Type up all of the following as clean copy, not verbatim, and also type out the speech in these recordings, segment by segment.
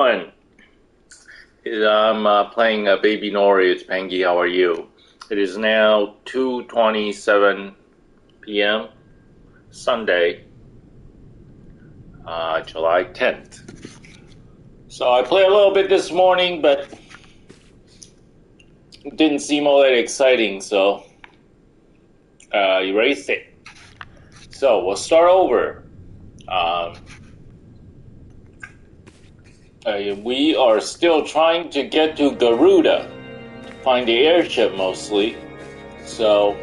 One, I'm playing Baby Nori. It's Pengi. How are you? It is now 2:27 p.m. Sunday, July 10th. So I played a little bit this morning, but it didn't seem all that exciting, so erased it. So we'll start over. We are still trying to get to Garuda, find the airship mostly. So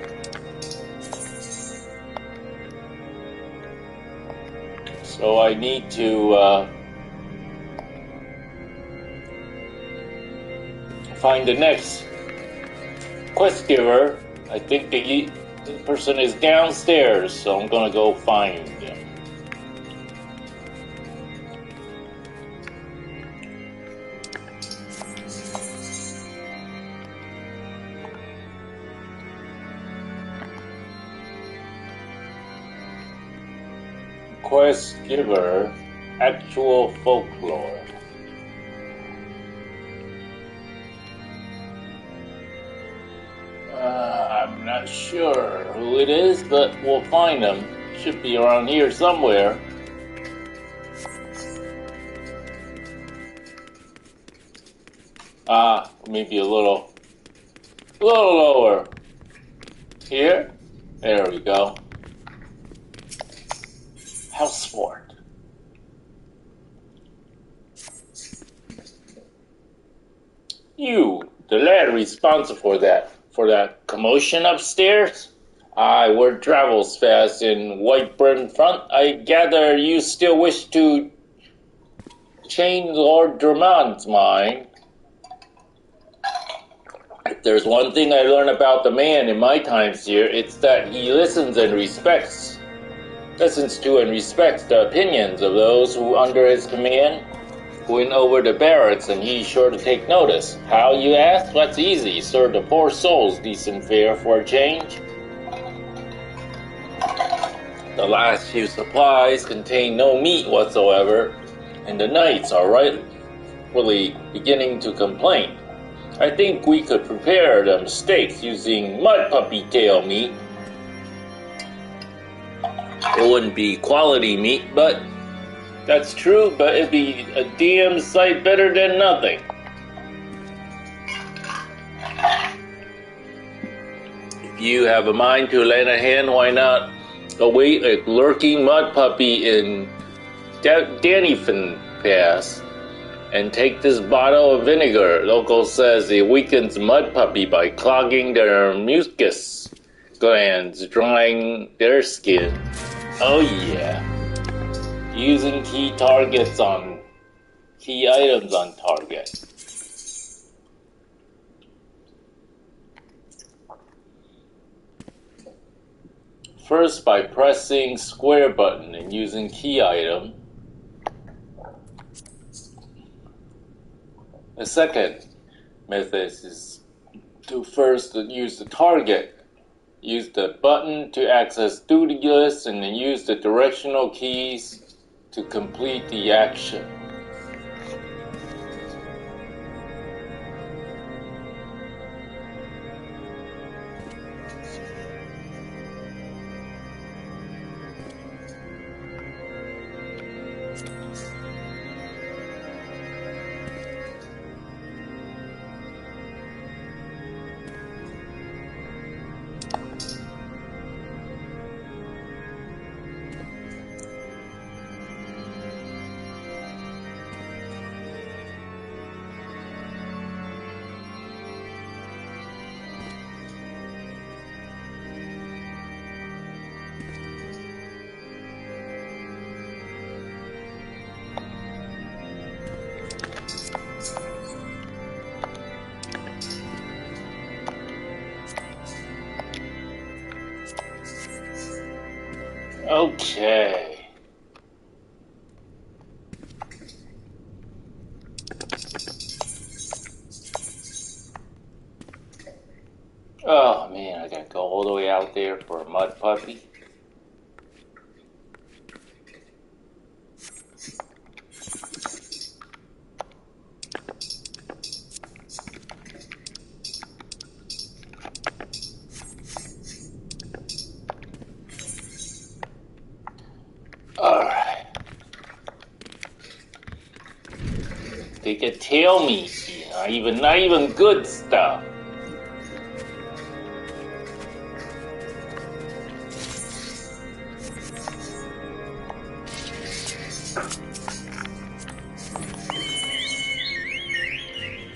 I need to find the next quest giver. I think the person is downstairs, so I'm gonna go find him. Quest giver, actual folklore. I'm not sure who it is, but we'll find him. Should be around here somewhere. Maybe a little lower. Here? There we go. House fort. You, the lad responsible for that commotion upstairs? Aye, word travels fast in Whiteburn front. I gather you still wish to change Lord Drummond's mind. If there's one thing I learned about the man in my times here, it's that he listens to and respects the opinions of those who under his command went over the barracks, and he's sure to take notice. How, you ask? That's easy. Serve the poor souls decent fare for a change. The last few supplies contain no meat whatsoever, and the knights are rightfully beginning to complain. I think we could prepare them steaks using mud puppy tail meat. It wouldn't be quality meat, but that's true, but it'd be a damn sight better than nothing. If you have a mind to lend a hand, why not await a lurking mud puppy in Dannyfin Pass and take this bottle of vinegar. Local says it weakens mud puppy by clogging their mucus glands, drying their skin. Oh yeah. Using key items on target. First, by pressing square button and using key item. The second method is to first use the target. Use the button to access duty lists and then use the directional keys to complete the action. Okay. Oh man, I gotta go all the way out there for a mud puppy. take a tail meat. Not even good stuff.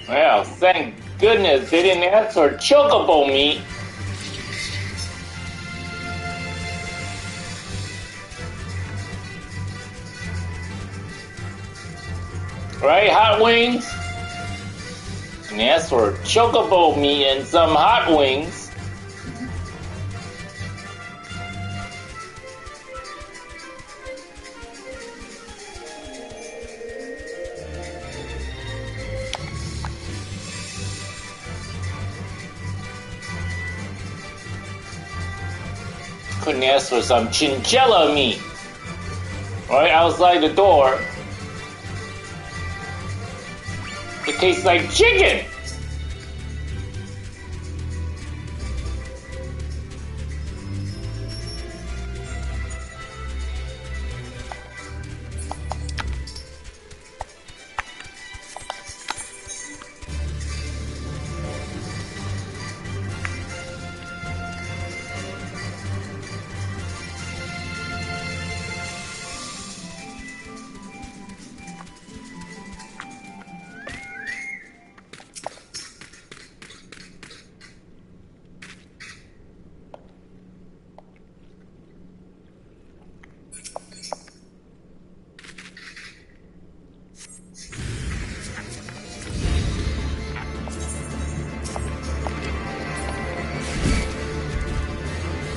Well, thank goodness they didn't ask for chocobo meat. Right, hot wings? And they asked for chocobo meat and some hot wings. Couldn't ask for some chinchilla meat. Right outside the door. It tastes like chicken.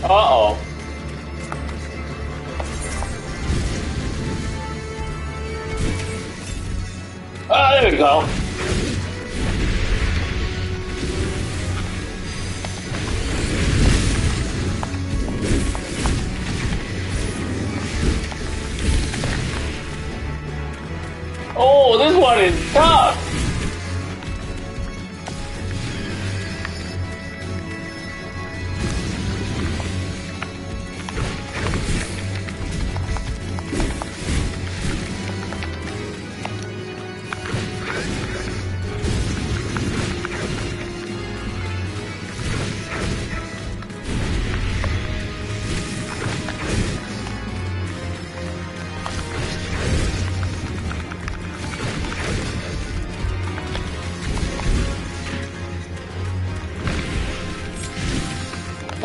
Uh-oh. Oh, there we go. Oh, this one is tough.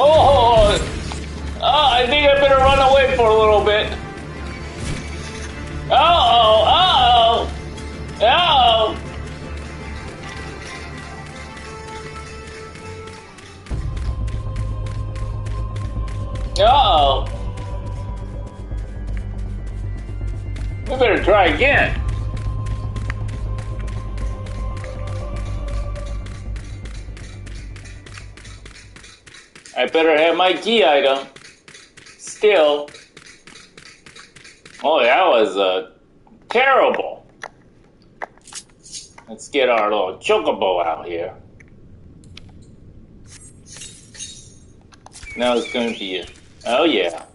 Oh, I think I better run away for a little bit. Uh-oh. We better try again. I better have my key item. Still. Oh, that was terrible. Let's get our little chocobo out here. Now it's going to be oh yeah.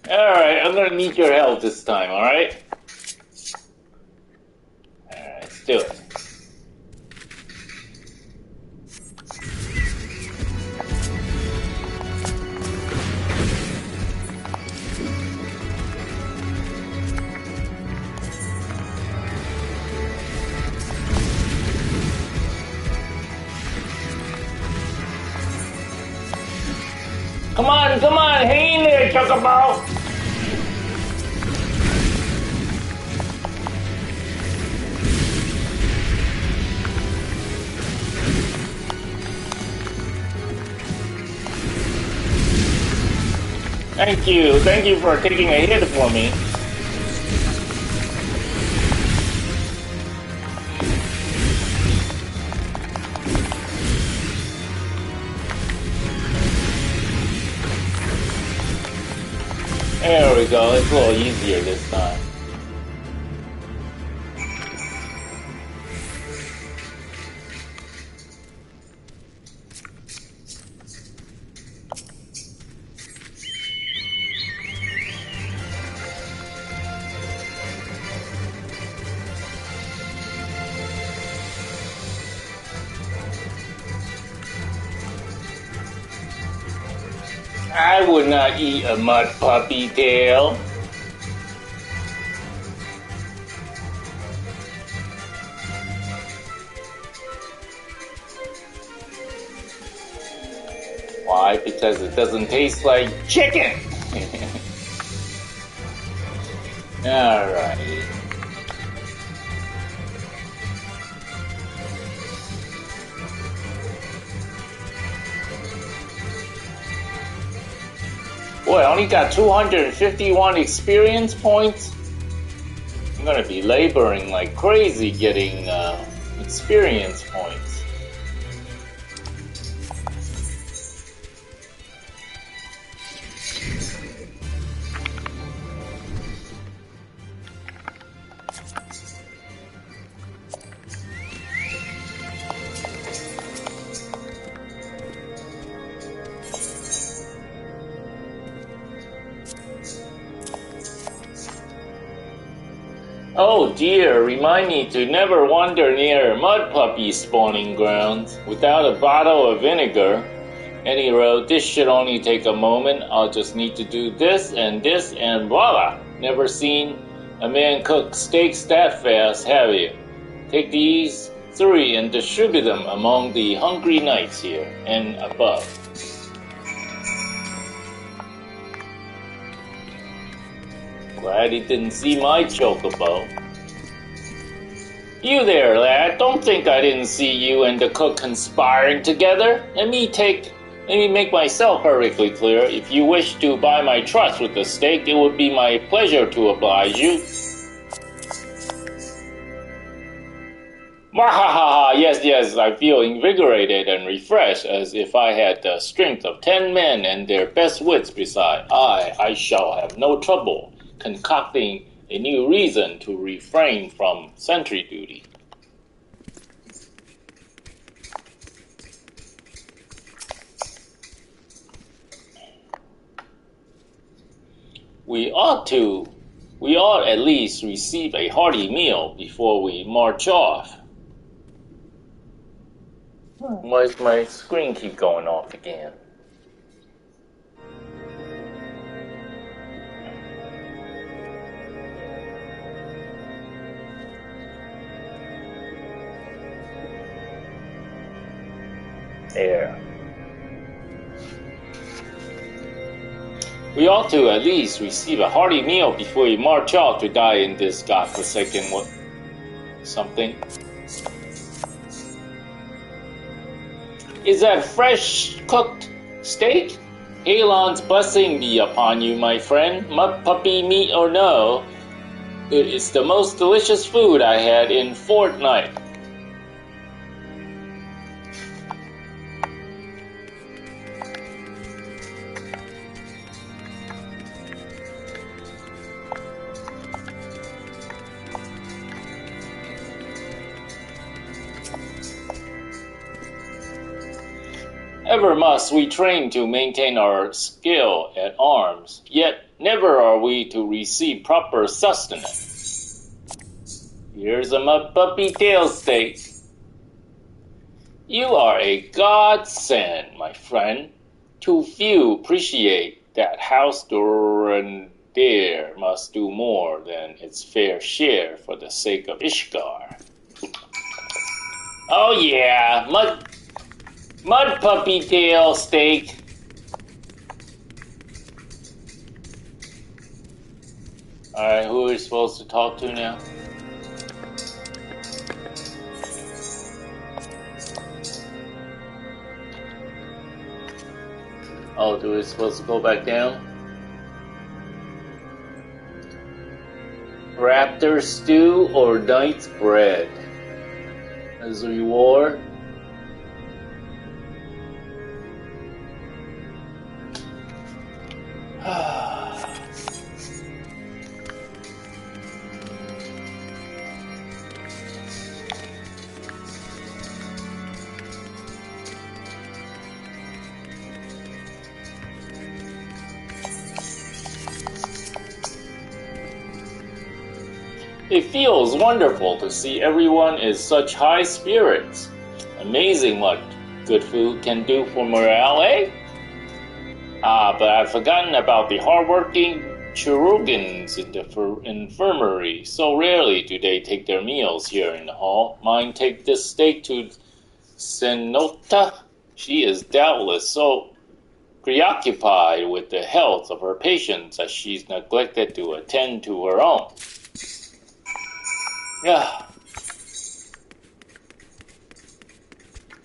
Alright, I'm going to need your help this time, alright? Alright, let's do it. Come on, hang in there, Chocobo! Thank you for taking a hit for me. There we go, it's a little easier this time. I would not eat a mud puppy tail. Why? Because it doesn't taste like chicken. Alright. Boy, I only got 251 experience points. I'm gonna be laboring like crazy getting experience points. Oh dear, remind me to never wander near mud puppy spawning grounds without a bottle of vinegar. Any road, this should only take a moment. I'll just need to do this and voila! Never seen a man cook steaks that fast, have you? Take these 3 and distribute them among the hungry knights here and above. Glad he didn't see my chocobo. You there, lad. Don't think I didn't see you and the cook conspiring together. Let me make myself perfectly clear. If you wish to buy my trust with the steak, it would be my pleasure to oblige you. Mwahaha! Yes, I feel invigorated and refreshed, as if I had the strength of 10 men and their best wits beside. I shall have no trouble concocting a new reason to refrain from sentry duty. We ought at least receive a hearty meal before we march off. Why does my screen keep going off again? There. We ought to at least receive a hearty meal before we march off to die in this godforsaken something. Is that fresh cooked steak? Halon's blessing be upon you, my friend. Mud puppy meat or no, it is the most delicious food I had in fortnight. Ever must we train to maintain our skill at arms, yet never are we to receive proper sustenance. Here's a mud puppy tail steak. You are a godsend, my friend. Too few appreciate that House Dorandir must do more than its fair share for the sake of Ishgar. Oh yeah, Mud puppy tail steak. Alright, who are we supposed to talk to now? Oh, do we supposed to go back down? Raptor stew or knight's bread? As a reward? It feels wonderful to see everyone in such high spirits. Amazing what good food can do for morale, eh? But I've forgotten about the hardworking Chirurgeons in the infirmary. So rarely do they take their meals here in the hall. Mind take this steak to Senota? She is doubtless so preoccupied with the health of her patients that she's neglected to attend to her own. Yeah.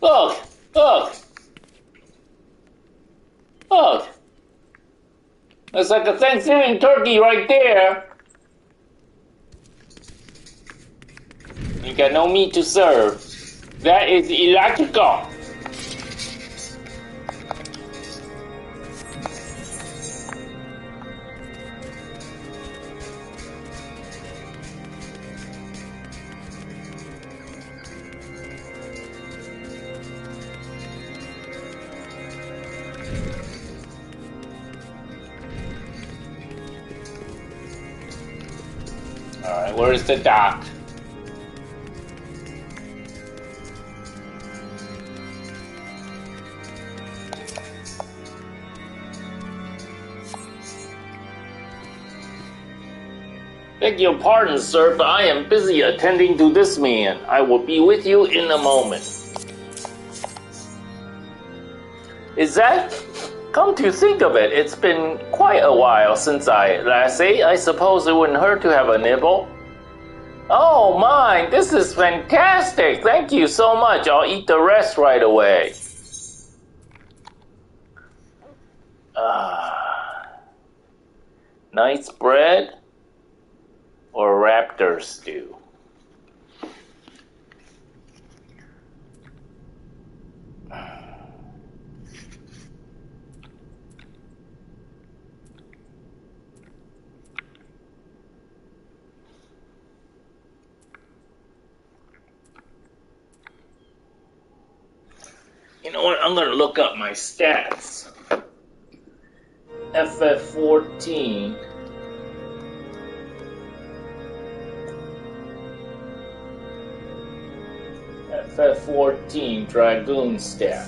Look! Look! Look! It's like a Thanksgiving turkey right there. You got no meat to serve. That is illogical. Alright, where's the doc? Beg your pardon, sir, but I am busy attending to this man. I will be with you in a moment. Is that? Come to think of it, it's been quite a while since I last ate. I suppose it wouldn't hurt to have a nibble. Oh, mine, this is fantastic. Thank you so much. I'll eat the rest right away. Nice bread or raptor stew? You know what? I'm going to look up my stats. FF14. FF14 Dragoon stat.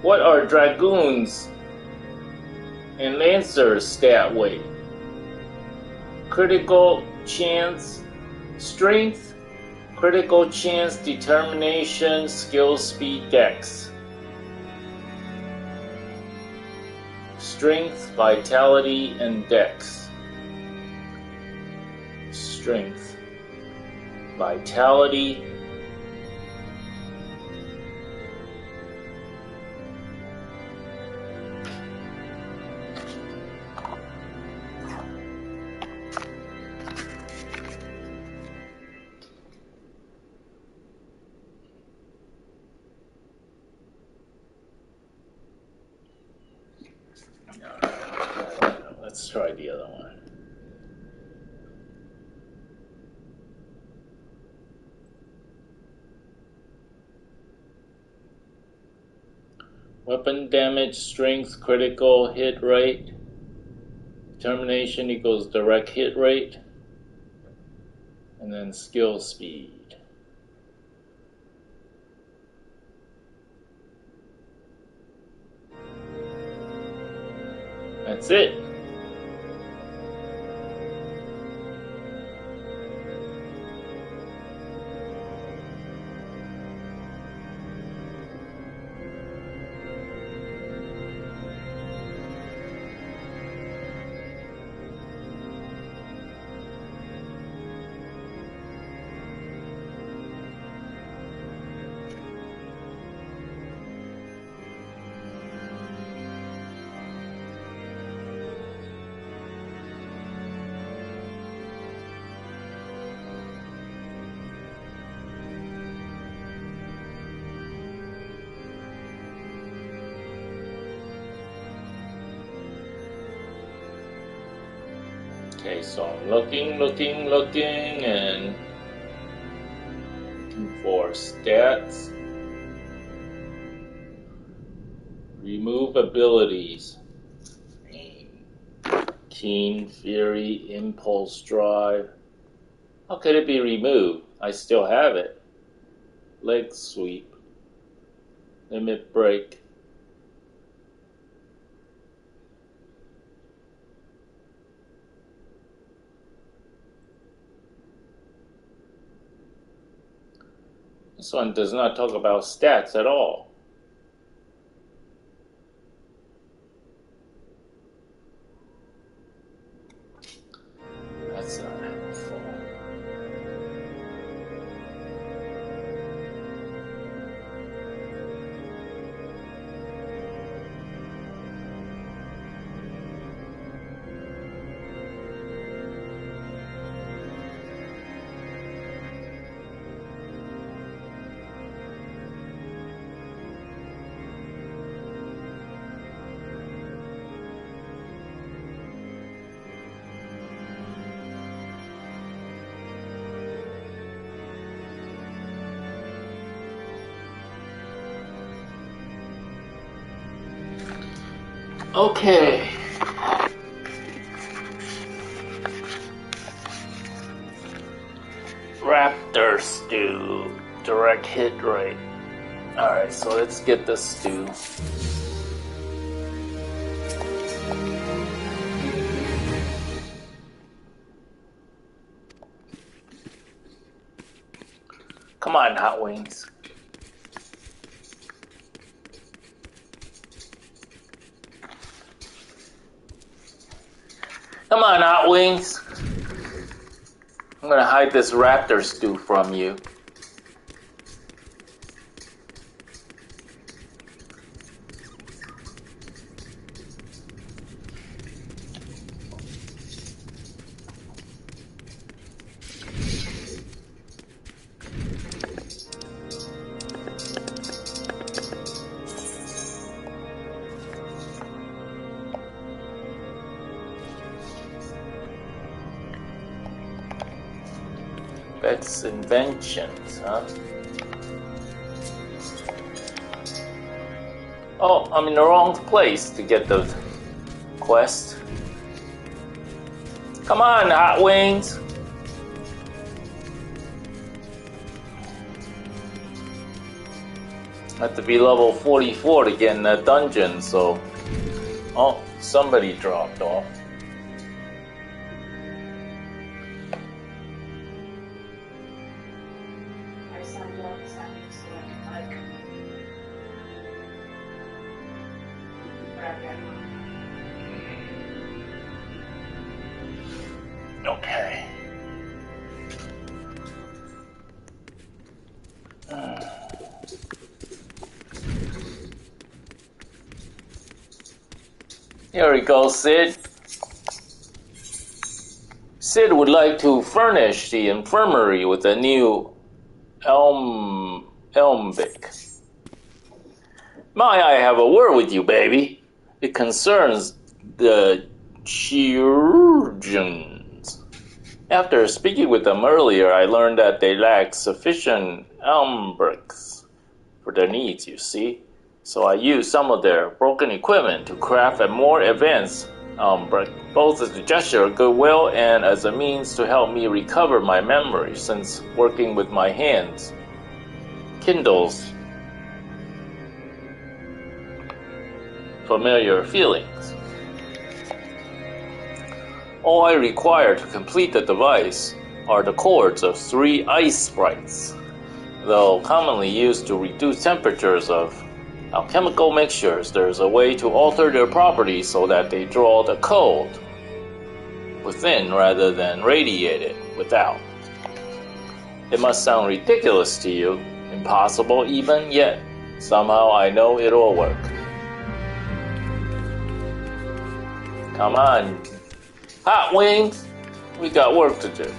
What are Dragoons and Lancers stat weight? Critical chance, strength, critical chance, determination, skill, speed, dex. Strength, vitality, and dex. Strength, vitality, let's try the other one. Weapon damage, strength, critical hit rate. Determination equals direct hit rate. And then skill speed. That's it. Okay, so I'm looking, and looking for stats. Remove abilities. Keen, Fury, Impulse Drive. How could it be removed? I still have it. Leg sweep. Limit break. This one does not talk about stats at all. That's not helpful. Okay. Raptor stew. Direct hit rate. Alright, so let's get the stew. Come on, Hot Wings. Come on, Hot Wings. I'm gonna hide this raptor stew from you. That's inventions, huh? Oh, I'm in the wrong place to get the quest. Come on, Hot Wings. I have to be level 44 to get in that dungeon, so... Oh, somebody dropped off. Okay. Here we go, Sid. Sid would like to furnish the infirmary with a new elmbic. May I have a word with you, baby? It concerns the chirurgeons. After speaking with them earlier, I learned that they lack sufficient elmbricks for their needs, you see. So I used some of their broken equipment to craft a more advanced brick, both as a gesture of goodwill and as a means to help me recover my memory, since working with my hands kindles familiar feelings. All I require to complete the device are the cores of 3 ice sprites, though commonly used to reduce temperatures of alchemical mixtures. There is a way to alter their properties so that they draw the cold within rather than radiate it without. It must sound ridiculous to you, impossible even, yet somehow I know it'll work. Come on, Hot Wings, we got work to do.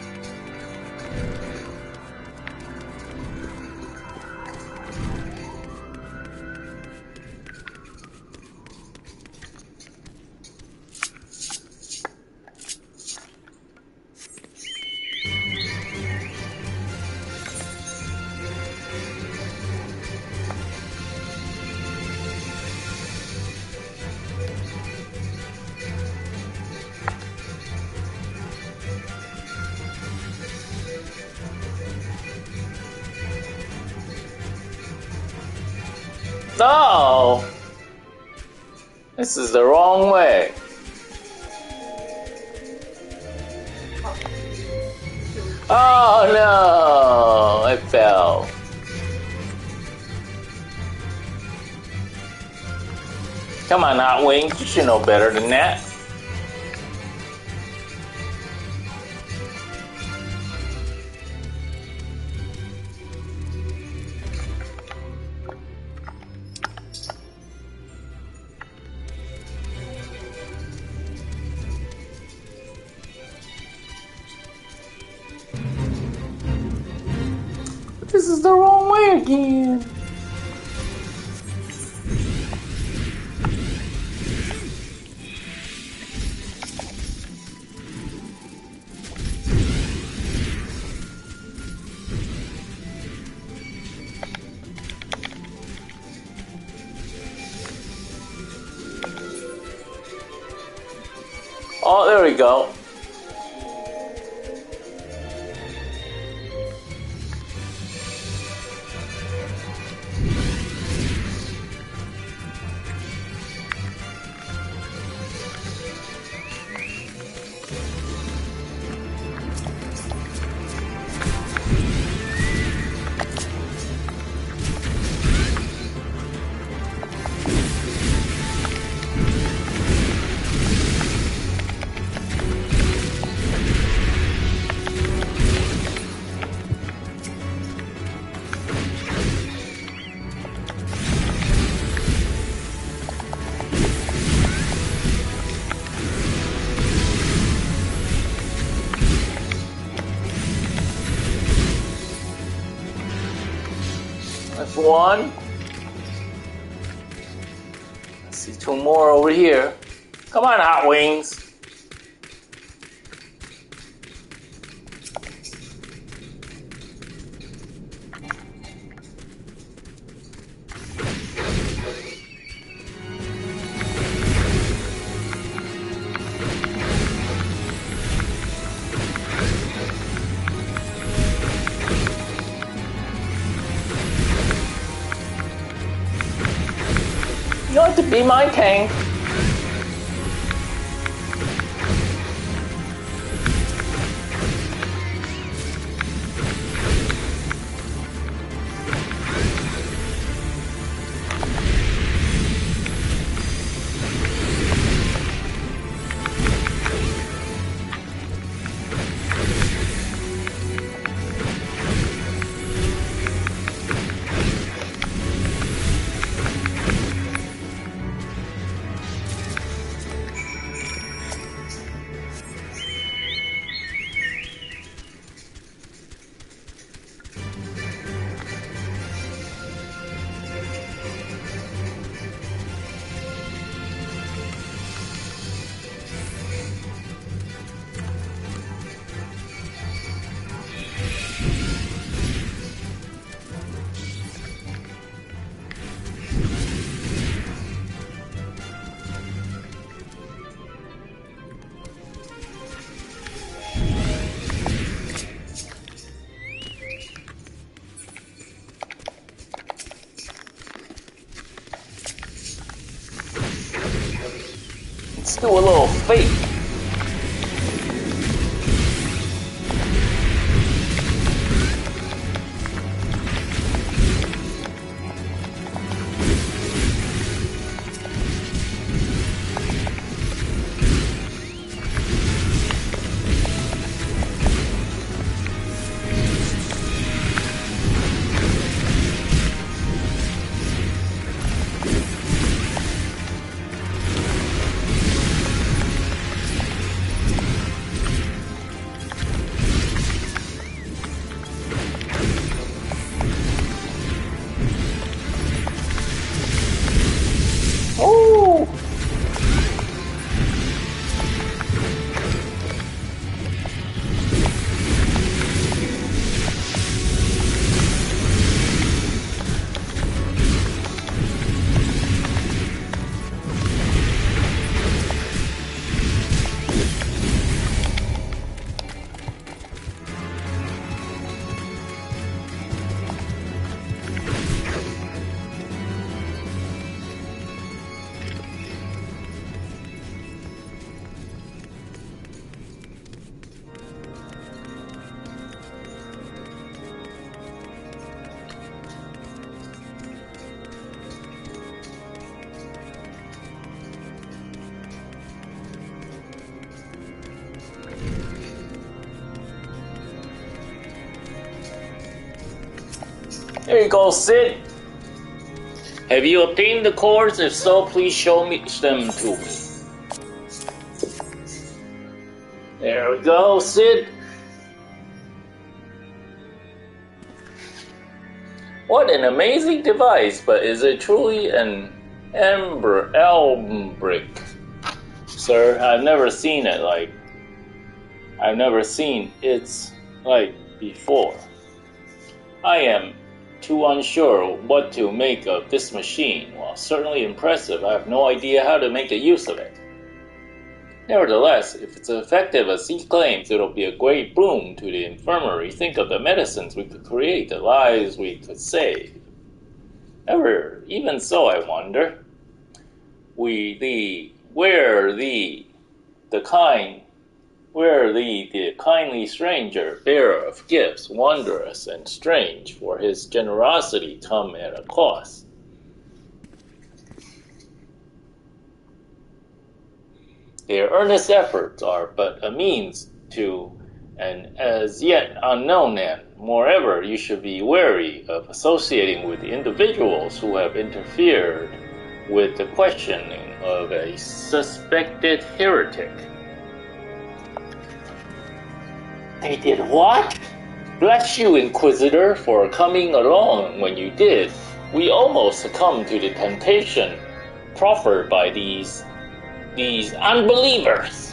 Oh, this is the wrong way. Oh no, it fell. Come on, Hot Wings, you should know better than that. This is the wrong way again. Oh, there we go. That's one. I see two more over here. Come on, Hot Wings. You want to be my tank? Let's do a little fake. There you go, Sid. Have you obtained the cores? If so, please show them to me. There we go, Sid. What an amazing device, but is it truly an Elmbrick? Sir, I've never seen it it's like before. I am too unsure what to make of this machine. While certainly impressive, I have no idea how to make a use of it. Nevertheless, if it's effective as he claims, it'll be a great boon to the infirmary. Think of the medicines we could create, the lives we could save. Even so, I wonder, the kindly stranger, bearer of gifts, wondrous and strange, for his generosity come at a cost. Their earnest efforts are but a means to an as yet unknown end. Moreover, you should be wary of associating with individuals who have interfered with the questioning of a suspected heretic. They did what? Bless you, Inquisitor, for coming along when you did. We almost succumbed to the temptation proffered by these unbelievers.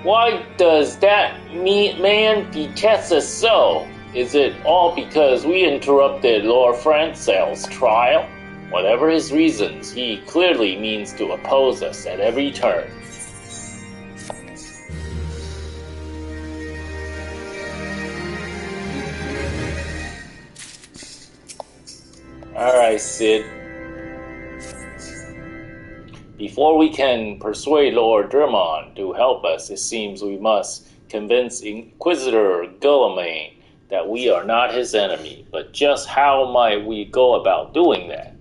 Why does that man detest us so? Is it all because we interrupted Lord Francel's trial? Whatever his reasons, he clearly means to oppose us at every turn. Alright, Sid. Before we can persuade Lord Drummond to help us, it seems we must convince Inquisitor Guillaume that we are not his enemy. But just how might we go about doing that?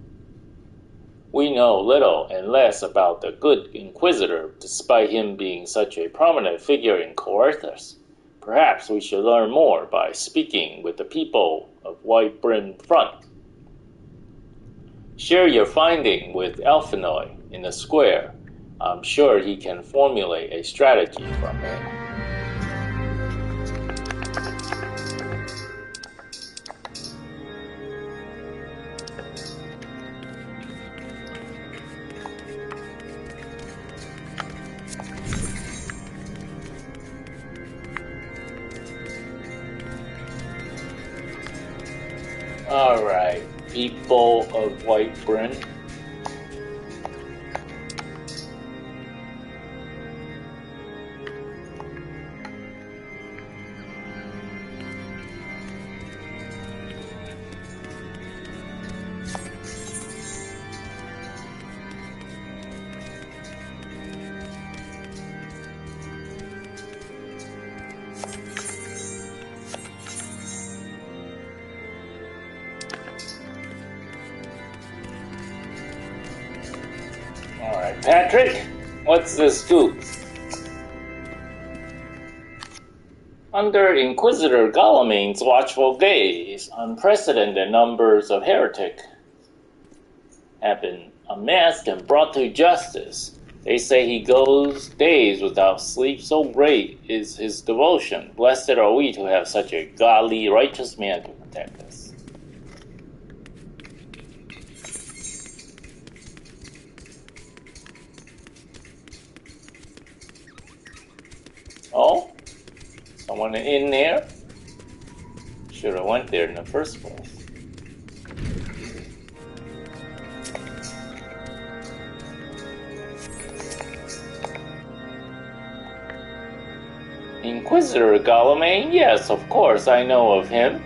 We know little and less about the good Inquisitor, despite him being such a prominent figure in Coerthas. Perhaps we should learn more by speaking with the people of White Brim Front. Share your finding with Elfinoi in the square. I'm sure he can formulate a strategy from it. Alright, people of White Brim. Alright, Patrick, what's the scoop? Under Inquisitor Guillaume's watchful gaze, unprecedented numbers of heretics have been unmasked and brought to justice. They say he goes days without sleep, so great is his devotion. Blessed are we to have such a godly, righteous man to protect us. Oh? Someone in there? Should have went there in the first place. Inquisitor Guillaume? Yes, of course, I know of him.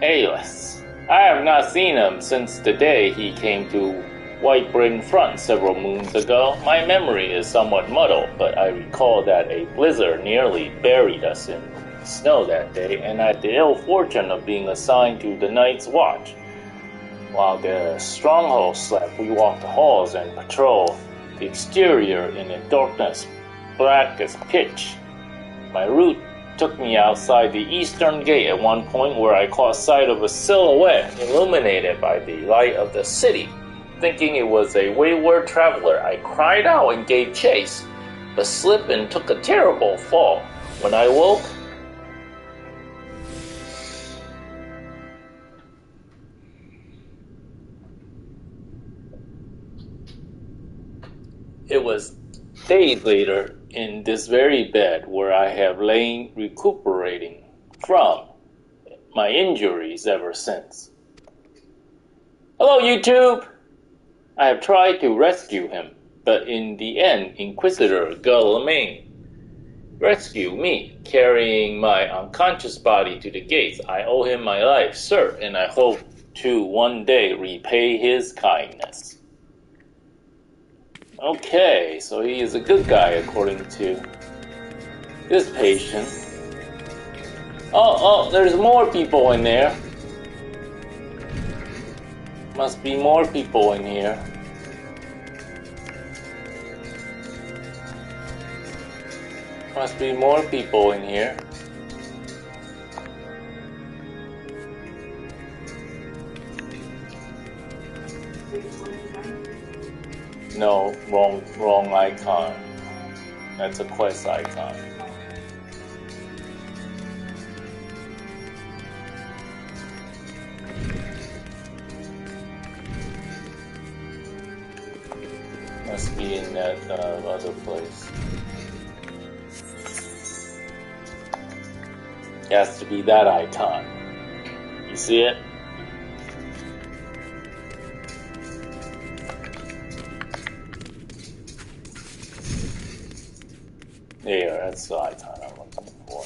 Alas, I have not seen him since the day he came to White Brim Front several moons ago. My memory is somewhat muddled, but I recall that a blizzard nearly buried us in snow that day, and I had the ill fortune of being assigned to the night's watch. While the stronghold slept, we walked the halls and patrolled the exterior in a darkness black as pitch. My route took me outside the eastern gate at one point, where I caught sight of a silhouette illuminated by the light of the city. Thinking it was a wayward traveler, I cried out and gave chase, but slipped and took a terrible fall. When I woke, it was days later in this very bed where I have lain recuperating from my injuries ever since. Hello, YouTube! I have tried to rescue him, but in the end, Inquisitor Guillaume rescued me, carrying my unconscious body to the gates. I owe him my life, sir, and I hope to one day repay his kindness. Okay, so he is a good guy according to this patient. Oh, there's more people in there. Must be more people in here. Must be more people in here. No, wrong icon. That's a quest icon. Must be in that other place. It has to be that icon. You see it? There, that's the icon I'm looking for.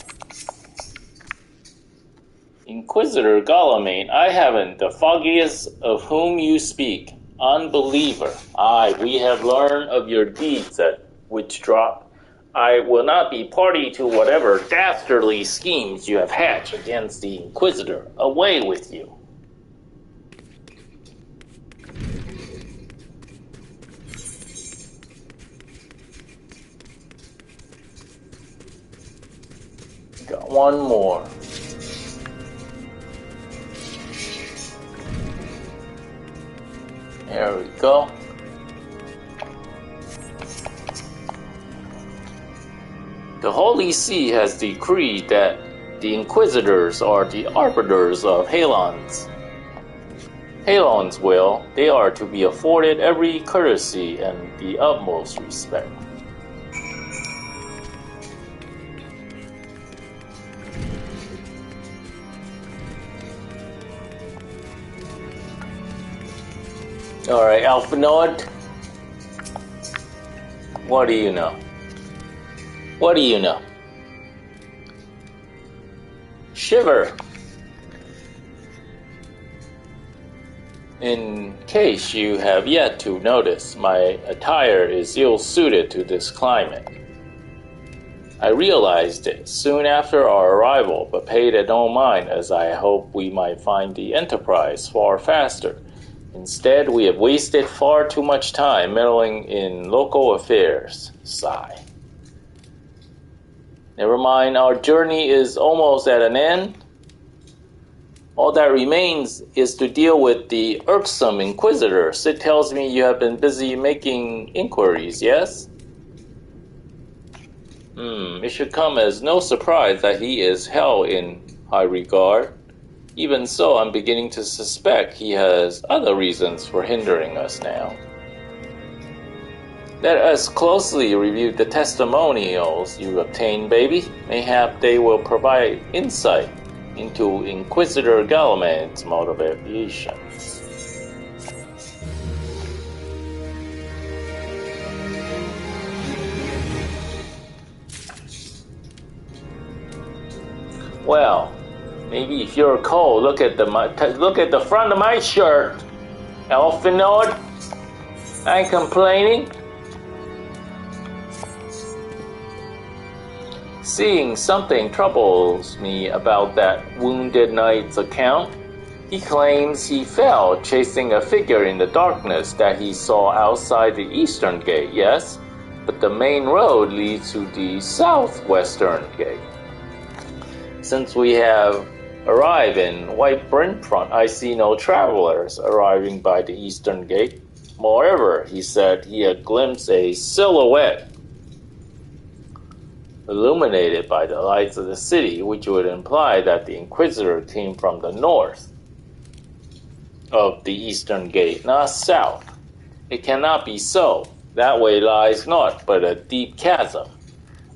Inquisitor Guillaume, I haven't the foggiest of whom you speak. Unbeliever. Aye, we have learned of your deeds at Witchdrop. I will not be party to whatever dastardly schemes you have hatched against the Inquisitor. Away with you. Got one more. There we go. The Holy See has decreed that the Inquisitors are the arbiters of Halon's will. They are to be afforded every courtesy and the utmost respect. Alright, Alphanoid. What do you know? What do you know? Shiver. In case you have yet to notice, my attire is ill-suited to this climate. I realized it soon after our arrival, but paid it no mind, as I hoped we might find the Enterprise far faster. Instead, we have wasted far too much time meddling in local affairs. Sigh. Never mind, our journey is almost at an end. All that remains is to deal with the irksome Inquisitor. Sid tells me you have been busy making inquiries, yes? It should come as no surprise that he is held in high regard. Even so, I'm beginning to suspect he has other reasons for hindering us now. Let us closely review the testimonials you obtained, baby. Mayhap they will provide insight into Inquisitor Guillaume's motivations. Well, maybe if you're cold, look at the front of my shirt, Elfinord. I ain't complaining. Seeing something troubles me about that wounded knight's account. He claims he fell chasing a figure in the darkness that he saw outside the eastern gate, yes, but the main road leads to the southwestern gate. Since we have arrived in White Brentfront, I see no travelers arriving by the eastern gate. Moreover, he said he had glimpsed a silhouette illuminated by the lights of the city, which would imply that the Inquisitor came from the north of the eastern gate, not south. It cannot be so. That way lies naught but a deep chasm.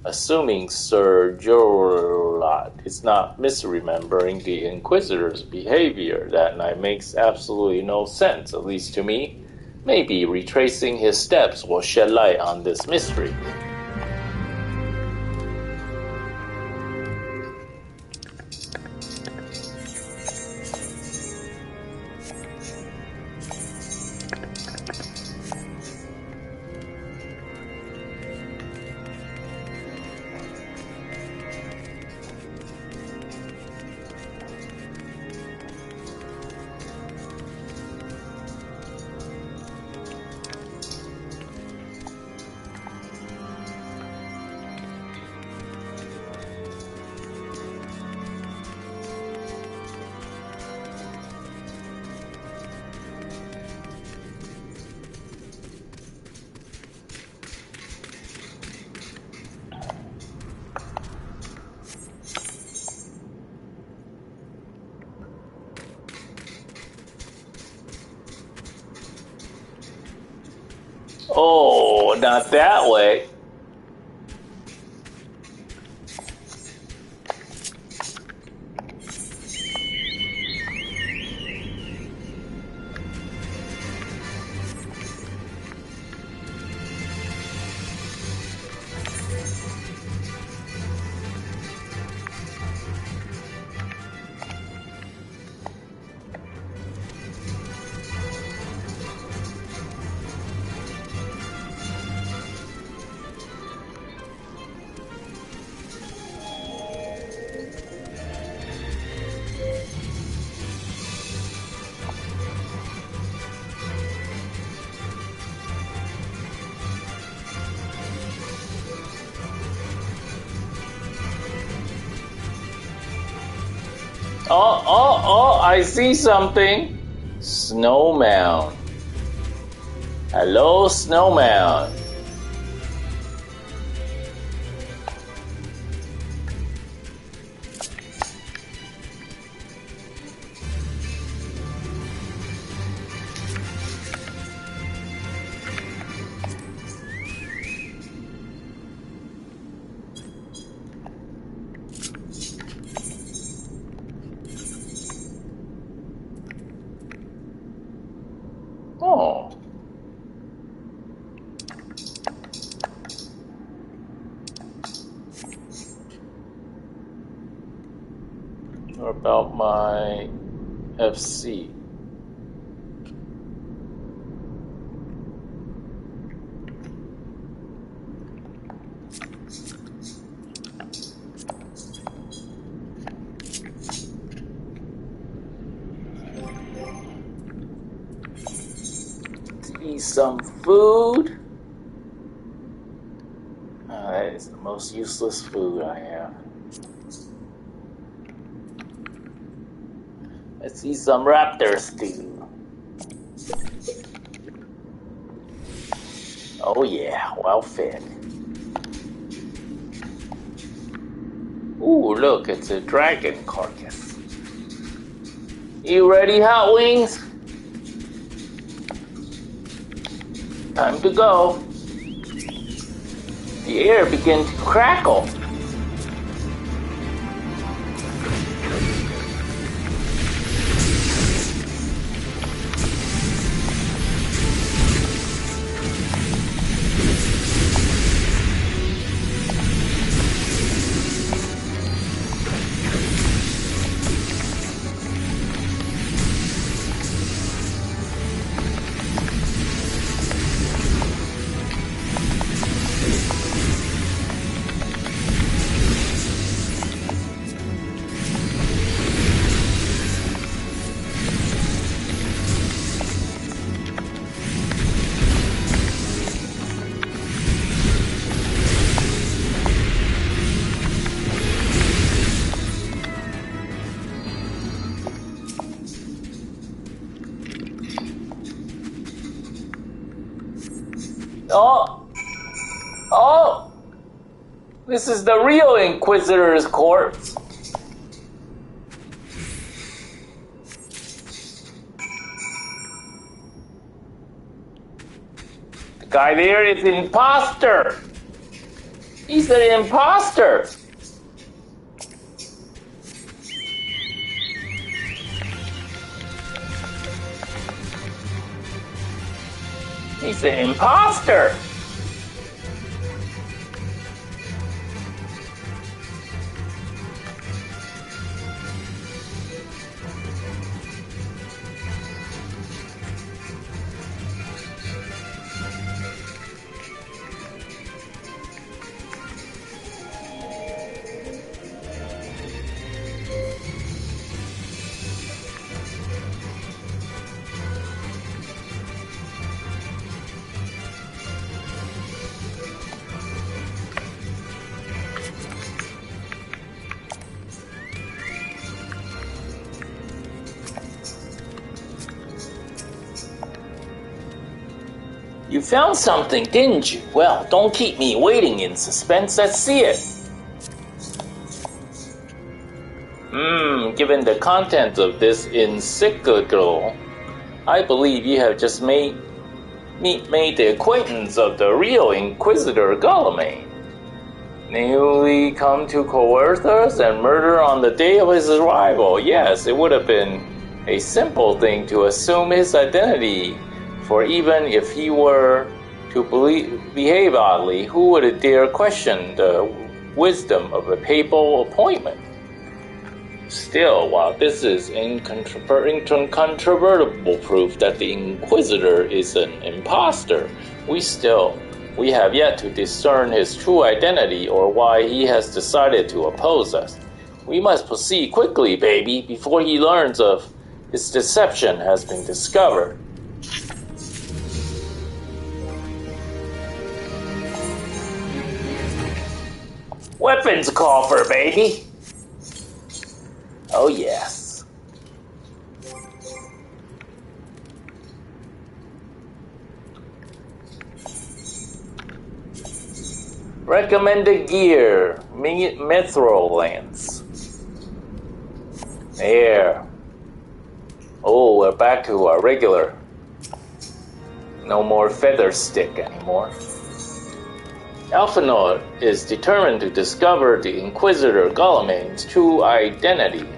Assuming Sir Jorlat is not misremembering the Inquisitor's behavior that night makes absolutely no sense, at least to me. Maybe retracing his steps will shed light on this mystery. Oh, not that way. Oh, I see something. Snowman. Hello, Snowman. Oh. What about my FC? Eat some food. That is the most useless food I have. Let's eat some raptor stew. Oh yeah, well fed. Ooh, look, it's a dragon carcass. You ready, Hot Wings? Time to go. The air began to crackle. Oh! Oh! This is the real Inquisitor's corpse. The guy there is an imposter. He's an imposter. He's an imposter. You found something, didn't you? Well, don't keep me waiting in suspense. Let's see it. Given the content of this encyclical, I believe you have just made the acquaintance of the real Inquisitor Guillaume, newly come to coerce us and murder on the day of his arrival. Yes, it would have been a simple thing to assume his identity. For even if he were to behave oddly, who would dare question the wisdom of a papal appointment? Still, while this is incontrovertible proof that the Inquisitor is an impostor, we have yet to discern his true identity or why he has decided to oppose us. We must proceed quickly, baby, before he learns of his deception has been discovered. Weapons coffer, baby. Oh, yes. Recommended gear, mithril lance. There. Oh, we're back to our regular. No more feather stick anymore. Alphinaud is determined to discover the Inquisitor Guillaume's true identity.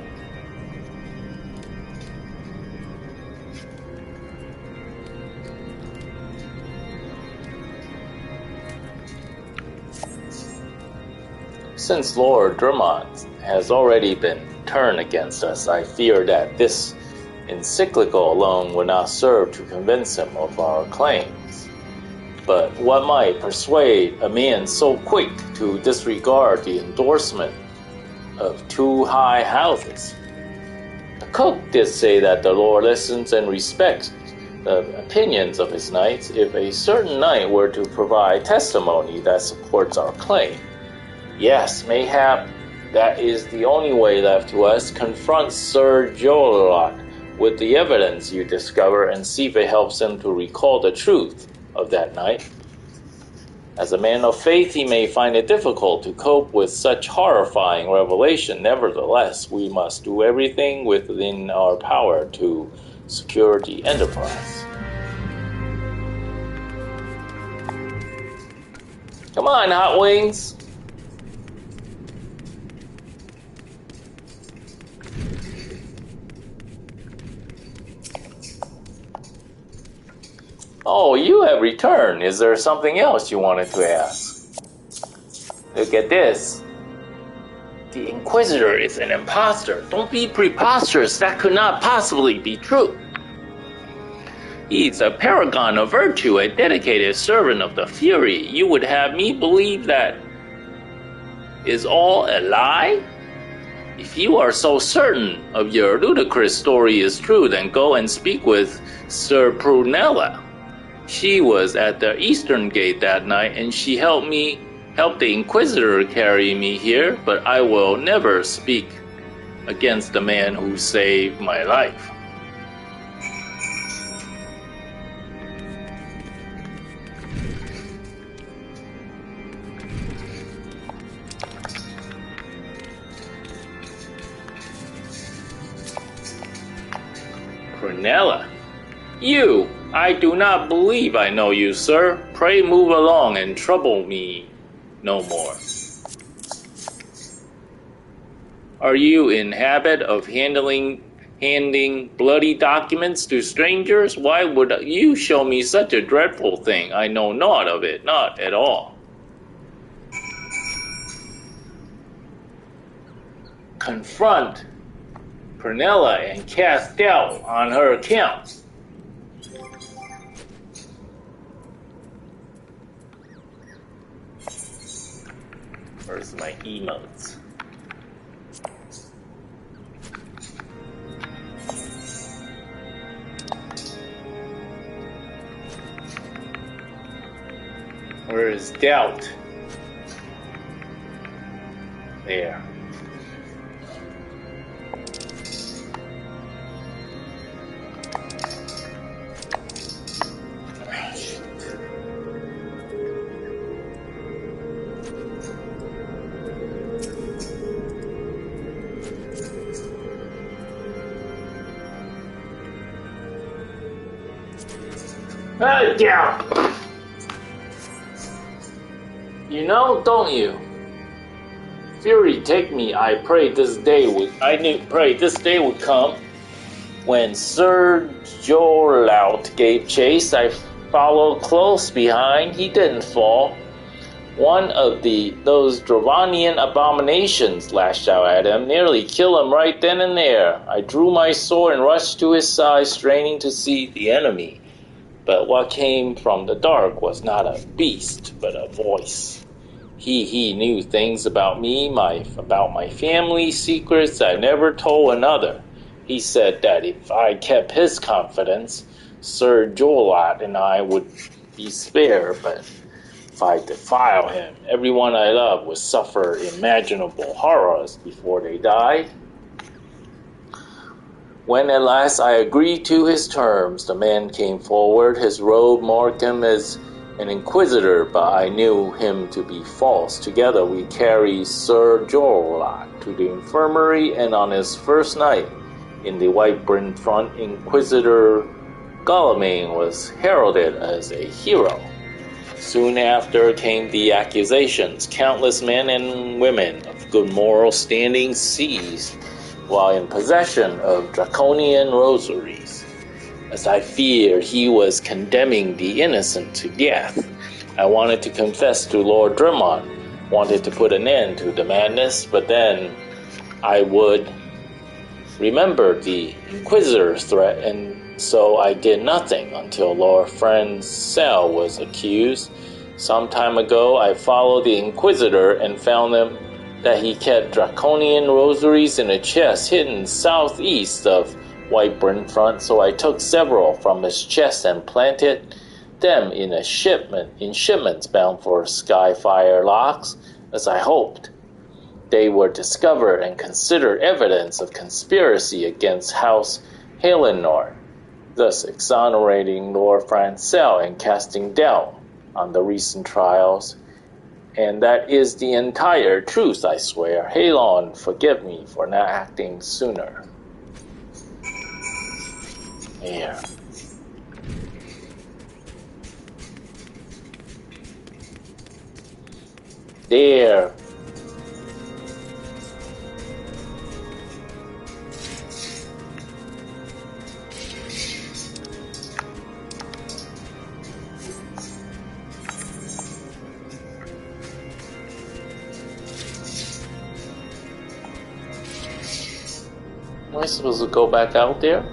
Since Lord Drummond has already been turned against us, I fear that this encyclical alone will not serve to convince him of our claims. But what might persuade a man so quick to disregard the endorsement of two high houses? The cook did say that the Lord listens and respects the opinions of his knights. If a certain knight were to provide testimony that supports our claim, yes, mayhap that is the only way left to us. Confront Sir Jolot with the evidence you discover and see if it helps him to recall the truth of that night. As a man of faith, he may find it difficult to cope with such horrifying revelation. Nevertheless, we must do everything within our power to secure the enterprise. Come on, Hot Wings. Oh, you have returned. Is there something else you wanted to ask? Look at this. The Inquisitor is an imposter. Don't be preposterous. That could not possibly be true. He's a paragon of virtue, a dedicated servant of the Fury. You would have me believe that is all a lie? If you are so certain of your ludicrous story is true, then go and speak with Sir Prunella. She was at the Eastern Gate that night, and she helped the Inquisitor carry me here, but I will never speak against the man who saved my life. Prunella. You! I do not believe I know you, sir. Pray move along and trouble me no more. Are you in habit of handing bloody documents to strangers? Why would you show me such a dreadful thing? I know naught of it, not at all. Confront Prunella and cast doubt on her account. Where's my emotes? Where is doubt? There. Doubt. You know, don't you? Fury take me, I prayed this day would come. When Sir Jolaut gave chase, I followed close behind. He didn't fall. One of those Dravanian abominations lashed out at him, nearly killed him right then and there. I drew my sword and rushed to his side, straining to see the enemy. But what came from the dark was not a beast, but a voice. He knew things about me, about my family, secrets I never told another. He said that if I kept his confidence, Sir Jolaut and I would be spared, but if I defile him, everyone I love would suffer imaginable horrors before they died. When at last I agreed to his terms, the man came forward. His robe marked him as an inquisitor, but I knew him to be false. Together we carried Sir Jolaut to the infirmary, and on his first night in the White Bryn front, Inquisitor Guillaume was heralded as a hero. Soon after came the accusations. Countless men and women of good moral standing seized while in possession of draconian rosaries. As I feared he was condemning the innocent to death, I wanted to confess to Lord Drummond, wanted to put an end to the madness, but then I would remember the Inquisitor's threat, and so I did nothing until Lord Francel was accused. Some time ago, I followed the Inquisitor and found him that he kept draconian rosaries in a chest hidden southeast of White Bryn front, so I took several from his chest and planted them in shipments bound for Skyfire Locks, as I hoped. They were discovered and considered evidence of conspiracy against House Halenor, thus exonerating Lord Francel and casting doubt on the recent trials. And that is the entire truth, I swear. Halon, forgive me for not acting sooner. There. There. Am I supposed to go back out there?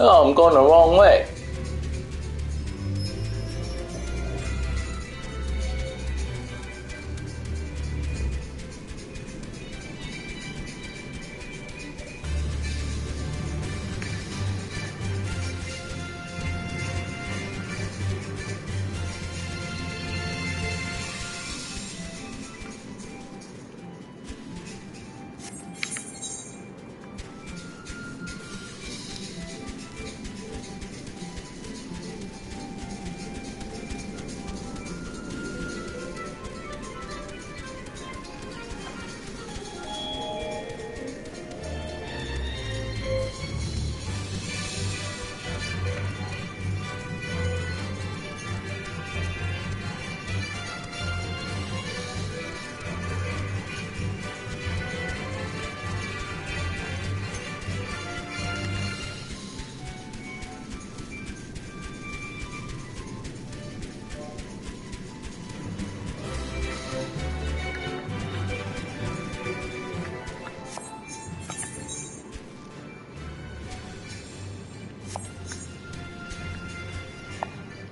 Oh, I'm going the wrong way.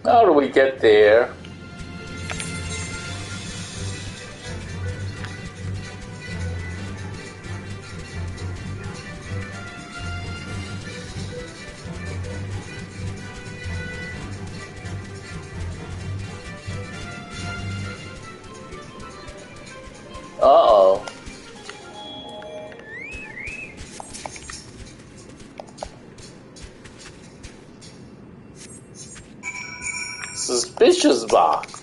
How do we get there? Uh-oh. Suspicious box.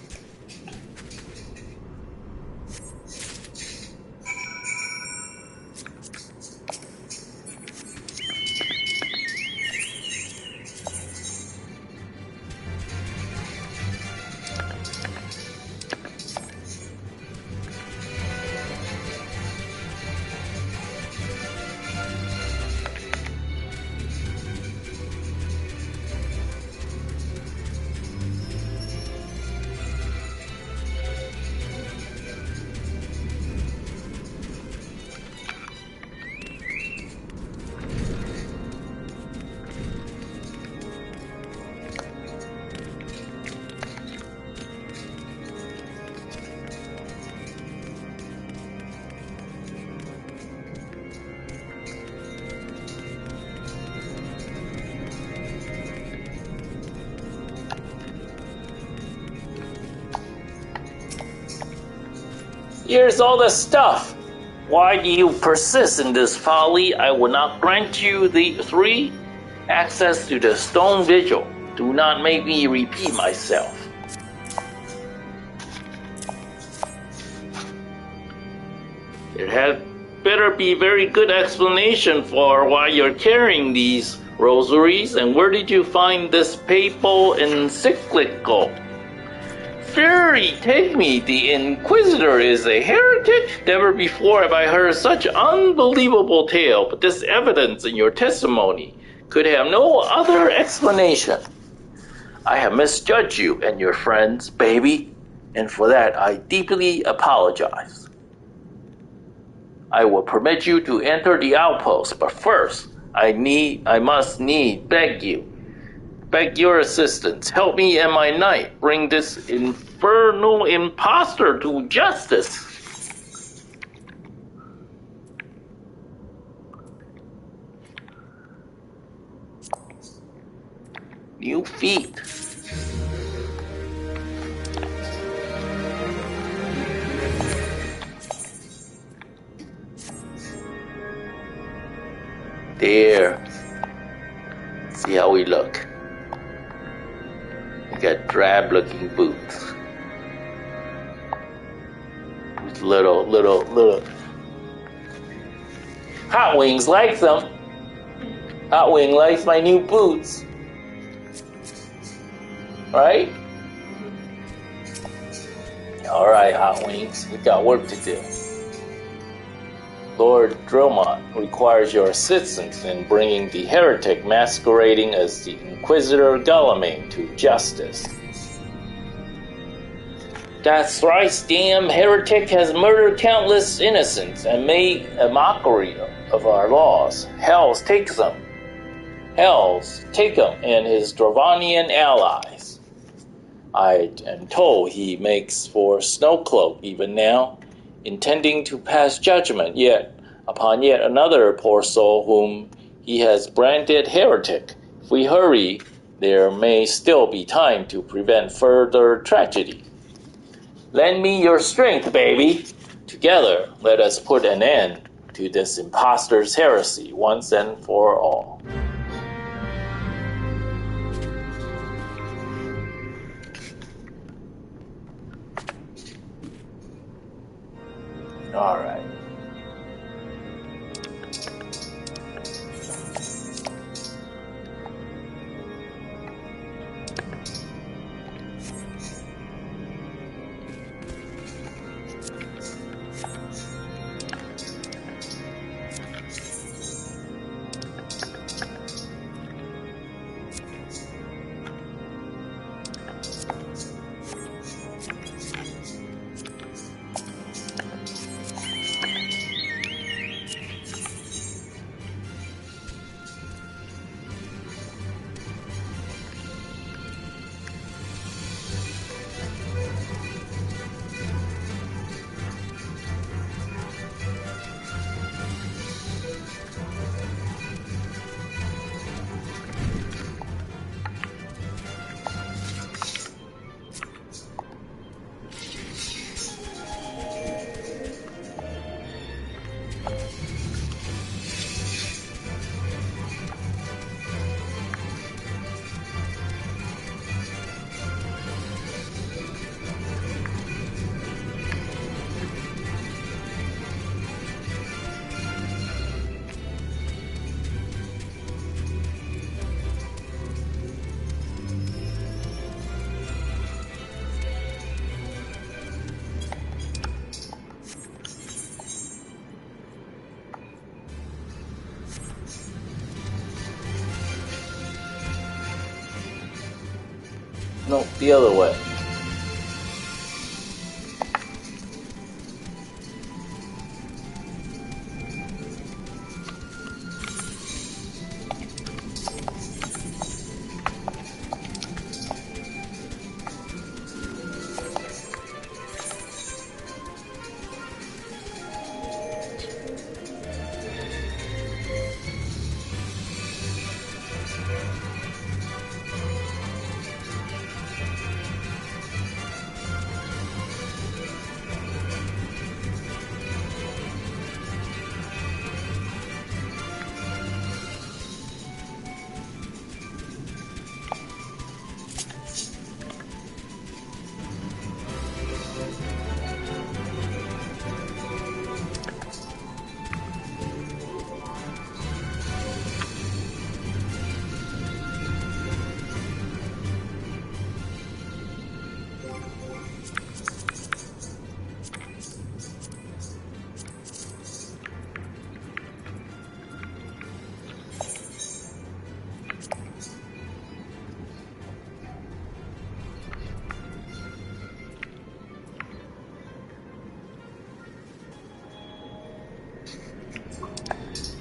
Here's all the stuff. Why do you persist in this folly? I will not grant you the 3 access to the stone vigil. Do not make me repeat myself. There had better be very good explanation for why you're carrying these rosaries, and where did you find this papal encyclical? Fury, take me, the Inquisitor is a heretic? Never before have I heard such unbelievable tale, but this evidence in your testimony could have no other explanation. I have misjudged you and your friends, baby, and for that I deeply apologize. I will permit you to enter the outpost, but first, I must beg your assistance. Help me and my knight bring this infernal impostor to justice. New feet. There. See how we look. We got drab-looking boots. With little. Hot Wings likes them. Hot Wing likes my new boots. Right? Alright, Hot Wings. We got work to do. Lord Dromont requires your assistance in bringing the heretic masquerading as the Inquisitor Guillaume to justice. That's right, damn heretic has murdered countless innocents and made a mockery of our laws. Hell takes them. Hells, take him and his Dravanian allies. I am told he makes for Snowcloak even now, intending to pass judgment upon yet another poor soul whom he has branded heretic. If we hurry, there may still be time to prevent further tragedy. Lend me your strength, baby. Together, let us put an end to this impostor's heresy once and for all. All right. No, the other way.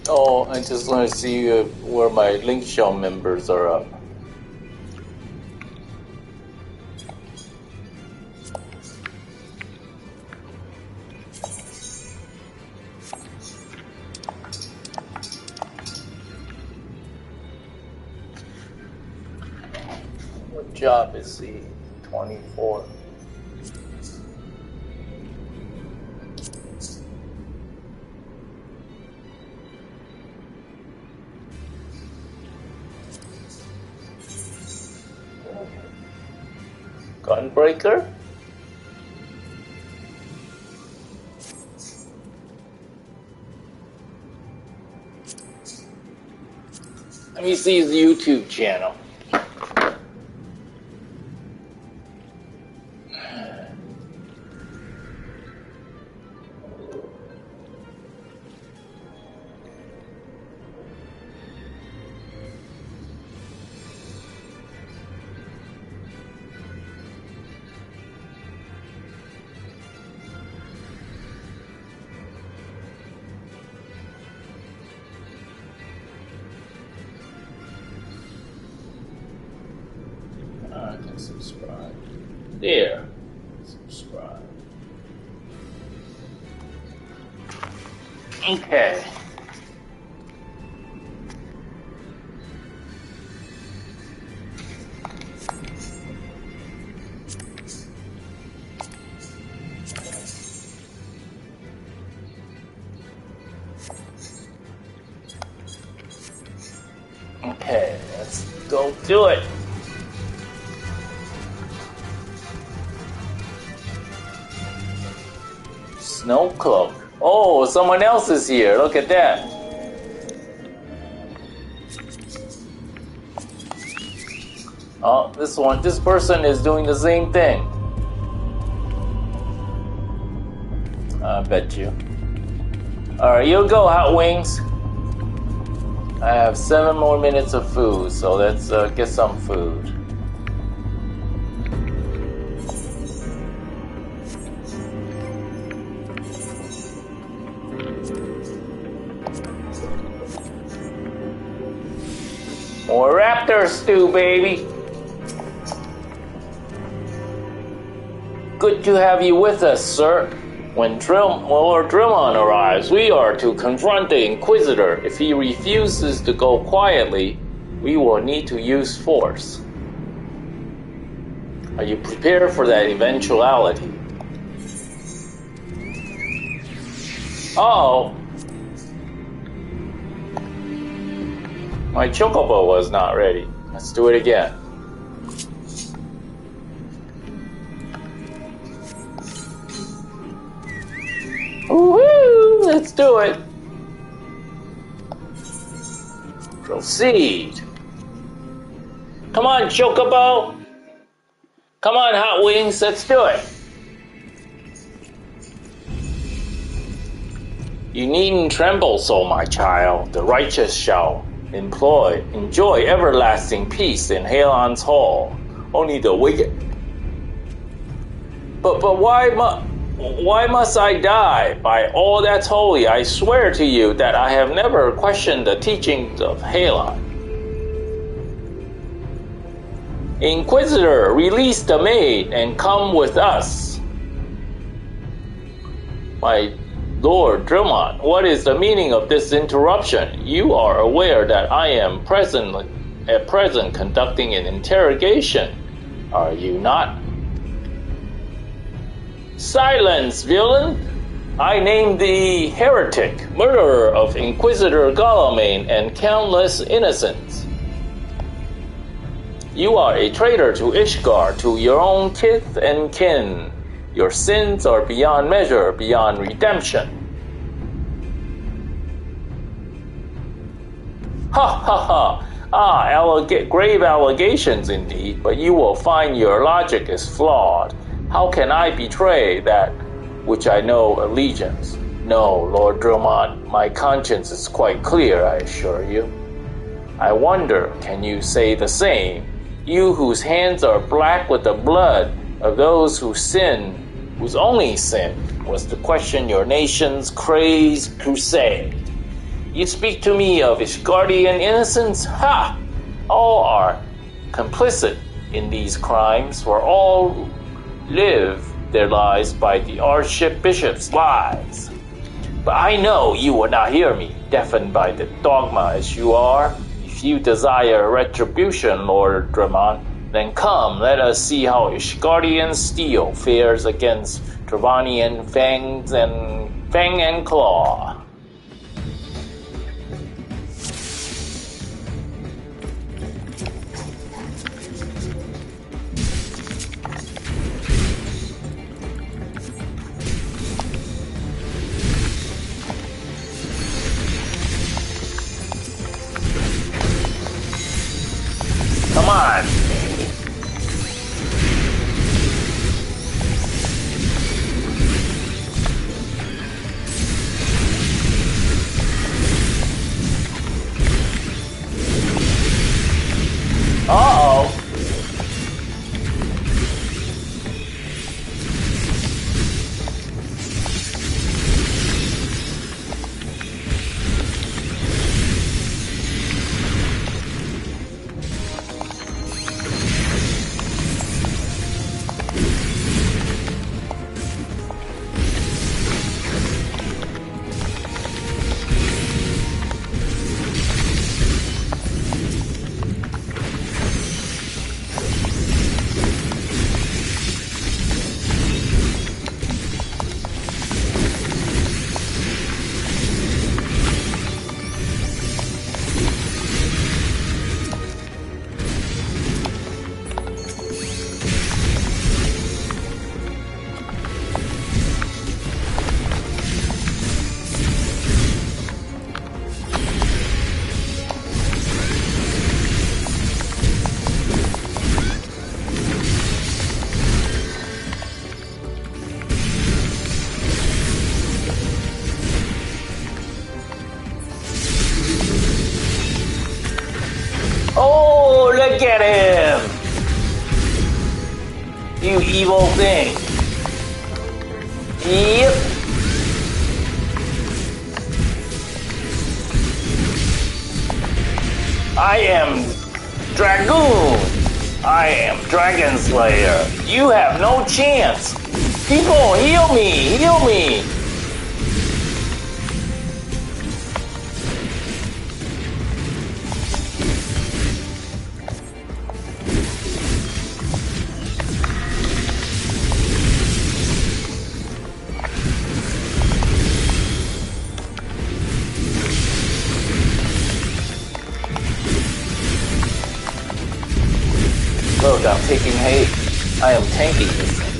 Oh, I just want to see where my link shell members are up. What job is he? 24. Gunbreaker? Let me see his YouTube channel. and subscribe. There. Subscribe. Okay. Okay, let's go do it. Snow cloak. Oh, someone else is here. Look at that. Oh, this person is doing the same thing. I bet you. Alright, you go, Hot Wings. I have 7 more minutes of food, so let's get some food. More raptor stew, baby. Good to have you with us, sir. When Lord Drillmon arrives, we are to confront the Inquisitor. If he refuses to go quietly, we will need to use force. Are you prepared for that eventuality? Uh-oh. My chocobo was not ready. Let's do it again. Woohoo! Let's do it. Proceed. Come on, chocobo. Come on, Hot Wings. Let's do it. You needn't tremble so, my child. The righteous shall enjoy everlasting peace in Halon's hall. Only the wicked. But why must I die? By all that's holy, I swear to you that I have never questioned the teachings of Halon. Inquisitor, release the maid and come with us. My Lord Drillmon, what is the meaning of this interruption? You are aware that I am at present conducting an interrogation, are you not? Silence, villain! I name thee heretic, murderer of Inquisitor Gallowmain and countless innocents. You are a traitor to Ishgard, to your own kith and kin. Your sins are beyond measure, beyond redemption. Ha ha ha! Grave allegations indeed, but you will find your logic is flawed. How can I betray that which I know allegiance? No, Lord Drillmon, my conscience is quite clear, I assure you. I wonder, can you say the same? You whose hands are black with the blood of those whose only sin was to question your nation's crazed crusade. You speak to me of Ishgardian innocence? Ha! All are complicit in these crimes, for all live their lives by the Archbishop's lies. But I know you will not hear me, deafened by the dogma as you are. If you desire retribution, Lord Drillmon, then come, let us see how Ishgardian steel fares against Travanian fang and claw. Come on. evil thing. Yep. I am Dragoon. I am Dragon Slayer. You have no chance. People, heal me! Heal me! Look, I'm taking hate. I am tanking this thing.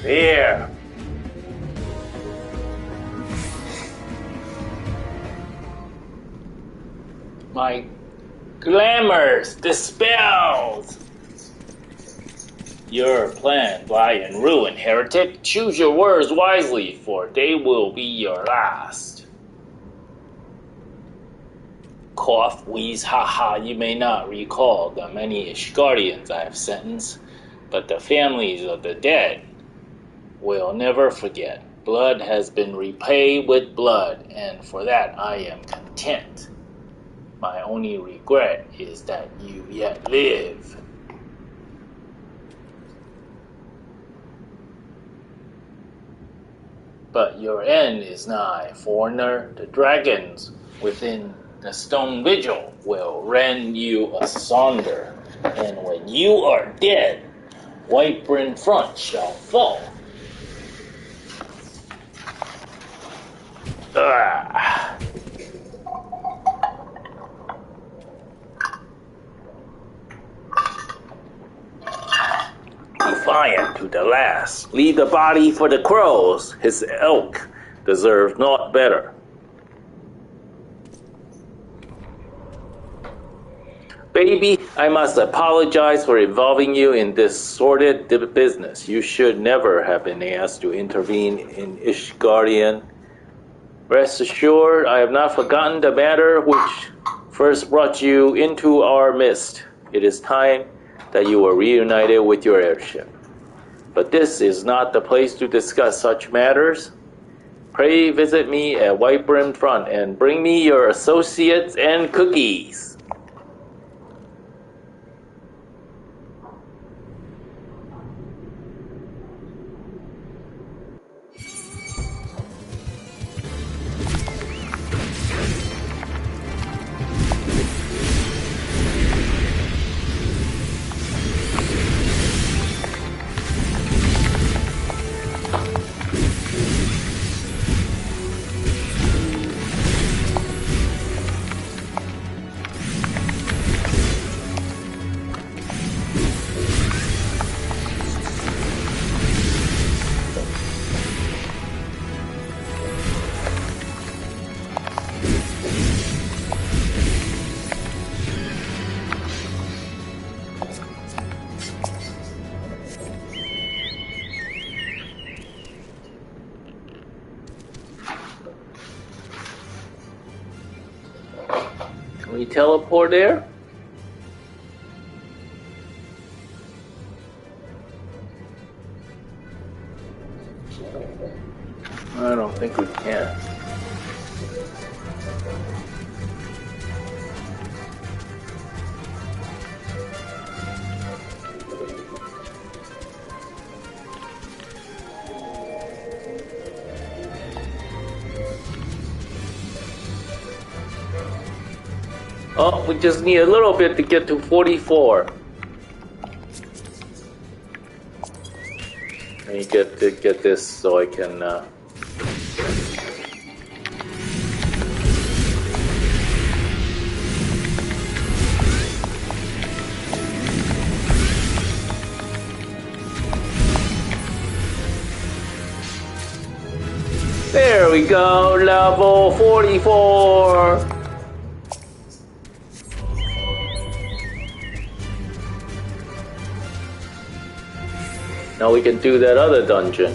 There. My glamours dispelled. Your plan lie in ruin, heretic. Choose your words wisely, for they will be your last. Cough, wheeze, ha-ha. You may not recall the many Ishgardians I have sentenced, but the families of the dead will never forget. Blood has been repaid with blood, and for that I am content. My only regret is that you yet live. But your end is nigh, foreigner. The dragons within the stone vigil will rend you asunder, and when you are dead, Whiteburn front shall fall. Defiant to the last, leave the body for the crows. His elk deserves naught better. Baby, I must apologize for involving you in this sordid business. You should never have been asked to intervene in Ishgardian. Rest assured, I have not forgotten the matter which first brought you into our midst. It is time that you were reunited with your airship. But this is not the place to discuss such matters. Pray visit me at Whiteburn Front and bring me your associates and cookies. Can we teleport there? I don't think we can. Oh, we just need a little bit to get to 44. Let me get this so I can. There we go, level 44. Now we can do that other dungeon.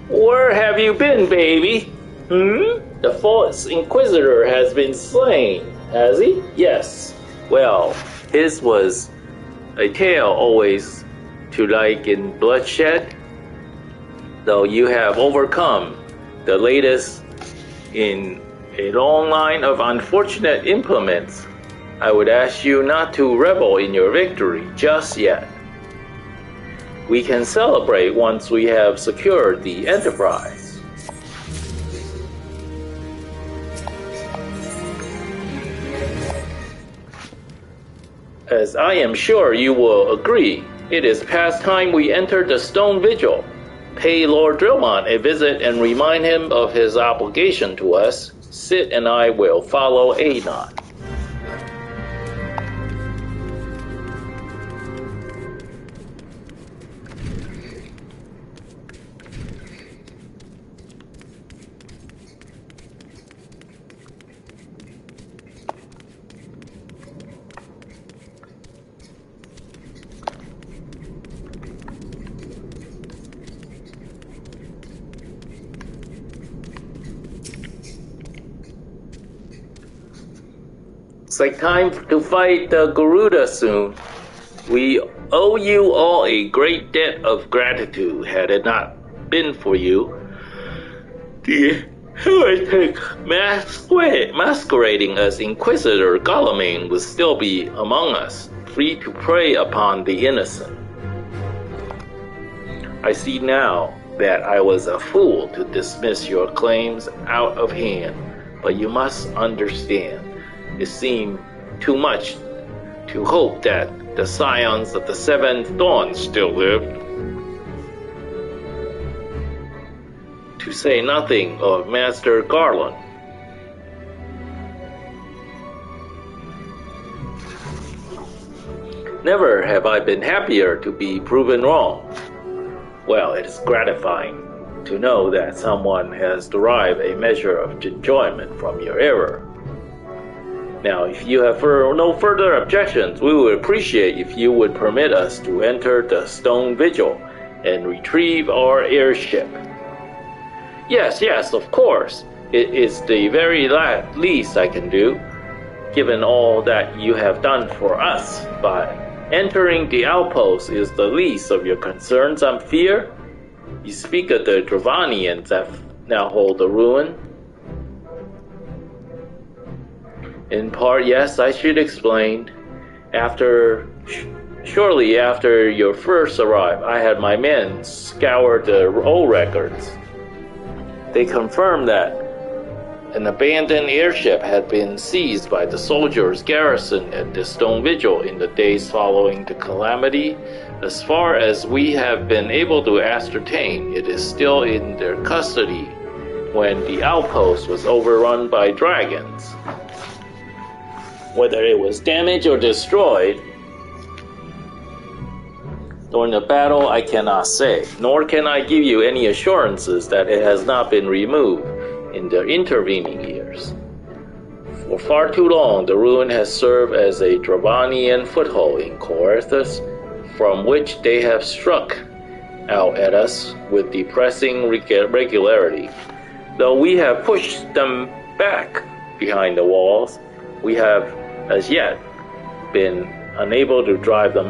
Where have you been, baby? The false Inquisitor has been slain, has he? Yes. Well, his was a tale always to like in bloodshed, though you have overcome the latest in a long line of unfortunate implements. I would ask you not to revel in your victory just yet. We can celebrate once we have secured the Enterprise. As I am sure you will agree, it is past time we enter the Stone Vigil. Pay Lord Drillmont a visit and remind him of his obligation to us. Sid and I will follow Anon. It's like time to fight the Garuda soon. We owe you all a great debt of gratitude. Had it not been for you, the heretic masquerading as Inquisitor Guillermin would still be among us, free to prey upon the innocent. I see now that I was a fool to dismiss your claims out of hand, but you must understand. It seemed too much to hope that the scions of the Seventh Dawn still lived. To say nothing of Master Garland. Never have I been happier to be proven wrong. Well, it is gratifying to know that someone has derived a measure of enjoyment from your error. Now, if you have no further objections, we would appreciate if you would permit us to enter the Stone Vigil and retrieve our airship. Yes, of course. It is the very least I can do, given all that you have done for us. But entering the outpost is the least of your concerns, I fear. You speak of the Dravanians that now hold the ruin. In part, yes, I should explain. Shortly after your first arrival, I had my men scour the old records. They confirmed that an abandoned airship had been seized by the soldiers garrisoned at the Stone Vigil in the days following the calamity. As far as we have been able to ascertain, it is still in their custody when the outpost was overrun by dragons. Whether it was damaged or destroyed during the battle, I cannot say, nor can I give you any assurances that it has not been removed in the intervening years. For far too long, the ruin has served as a Dravanian foothold in Coerthus, from which they have struck out at us with depressing regularity. Though we have pushed them back behind the walls, we have as yet been unable to drive them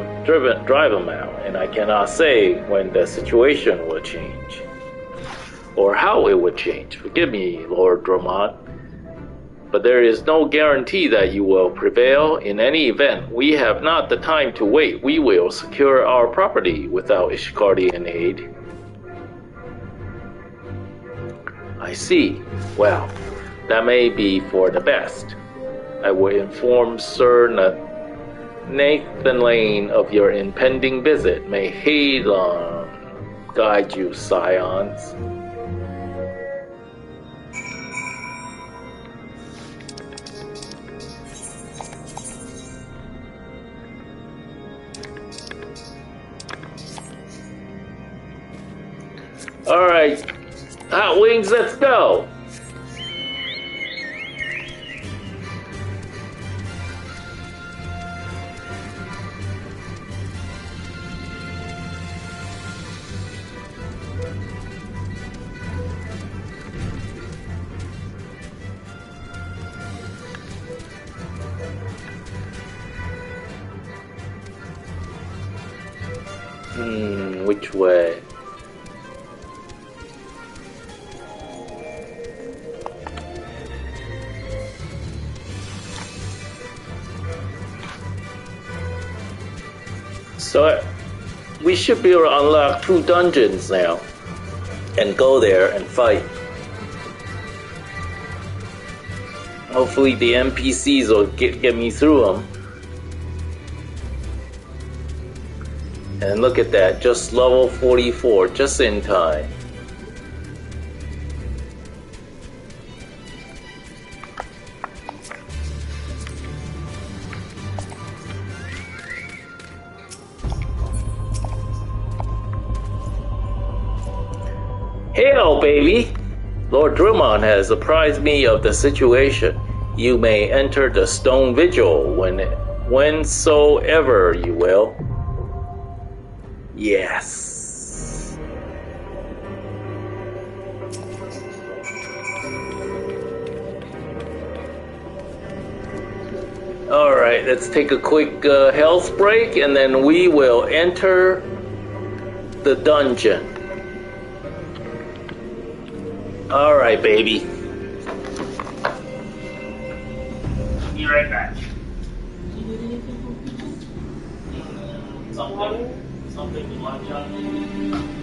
out, and I cannot say when the situation will change, or how it would change. Forgive me, Lord Drummond, but there is no guarantee that you will prevail. In any event, we have not the time to wait. We will secure our property without Ishgardian aid. I see. Well, that may be for the best. I will inform Sir Nathan Lane of your impending visit. May Halon guide you, scions. Alright, Hot Wings, let's go! Which way? So we should be able to unlock 2 dungeons now and go there and fight. Hopefully the NPCs will get me through them. And look at that, just level 44, just in time. Hail, baby! Lord Drummond has apprised me of the situation. You may enter the Stone Vigil whensoever you will. Yes. Alright, let's take a quick health break and then we will enter the dungeon. Alright, baby. Be right back. Something you like, John?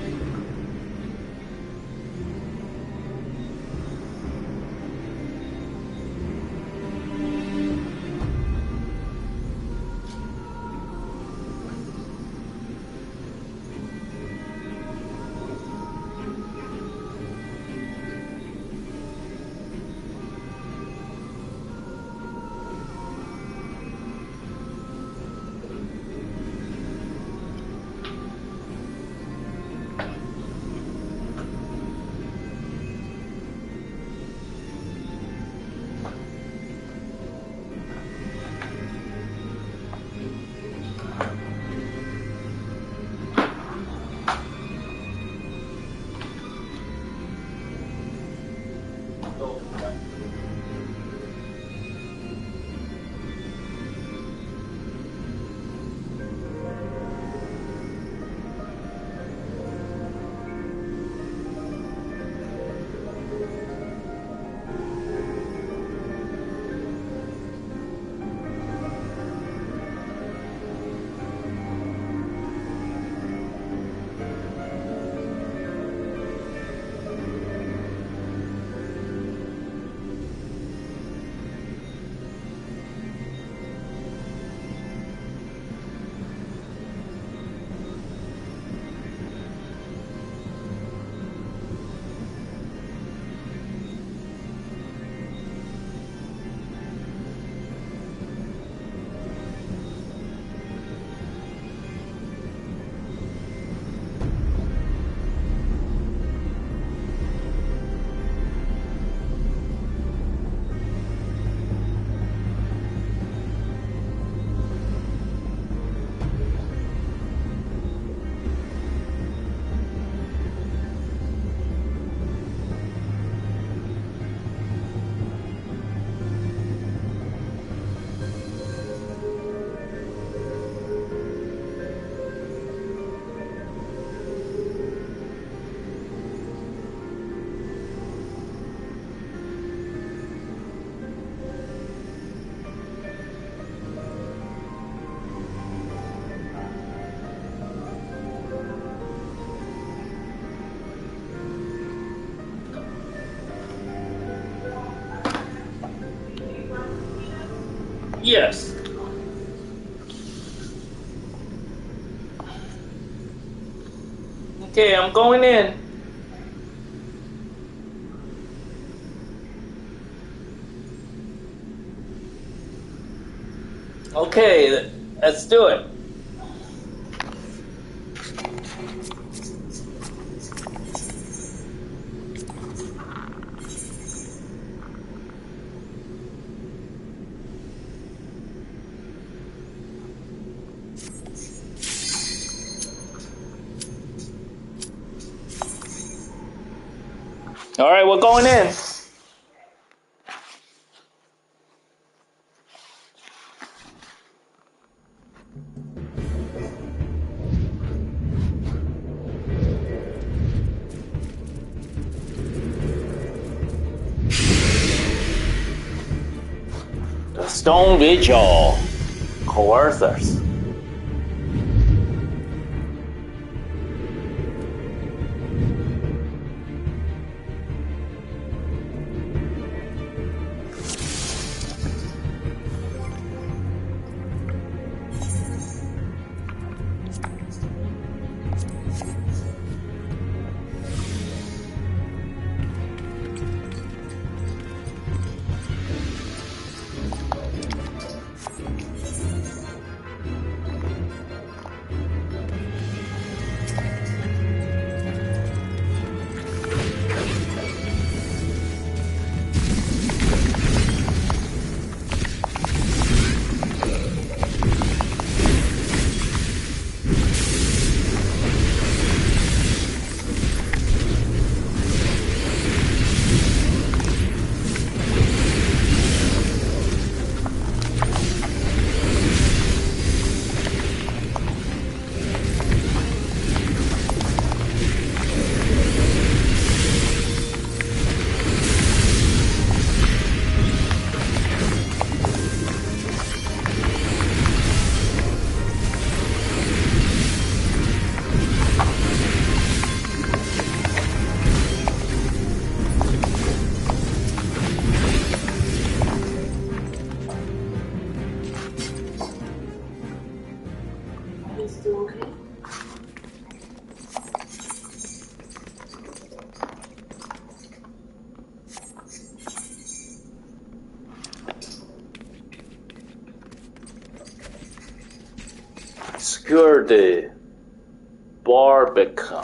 Yes. Okay, I'm going in. Okay, let's do it. All right, we're going in. The Stone Vigil coercers. Secure the Barbican.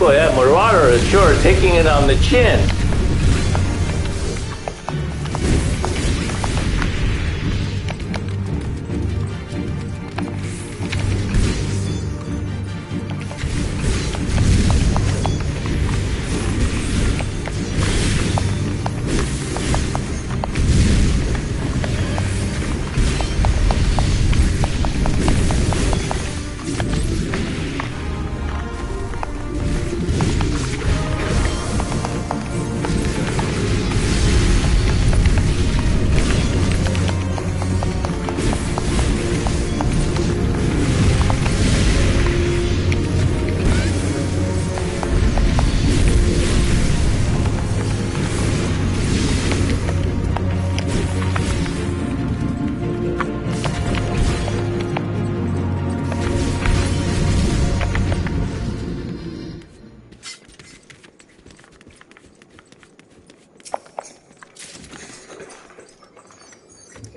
Boy, that Marauder is sure taking it on the chin.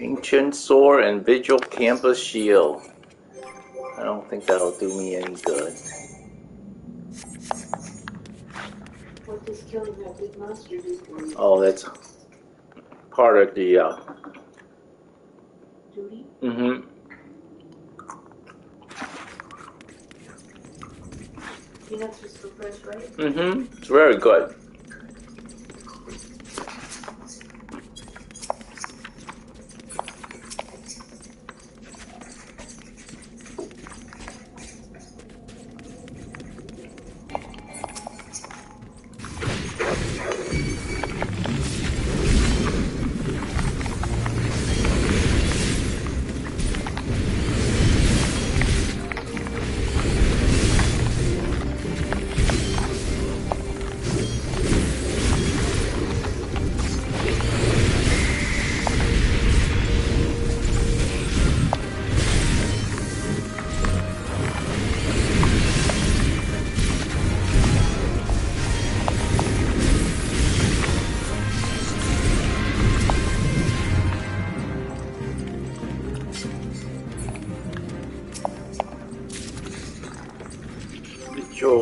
Ancient Sword and Vigil Campus Shield. I don't think that'll do me any good. What does killing that big monster do for you? Oh, that's part of the Duty? Mm-hmm. Peanuts was so fresh, right? Mm-hmm. It's very good.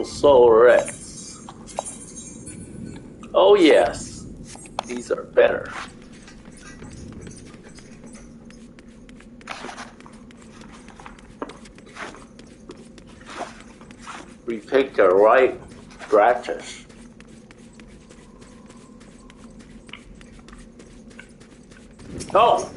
Solarets. Oh yes, these are better. We picked the right branches. Oh!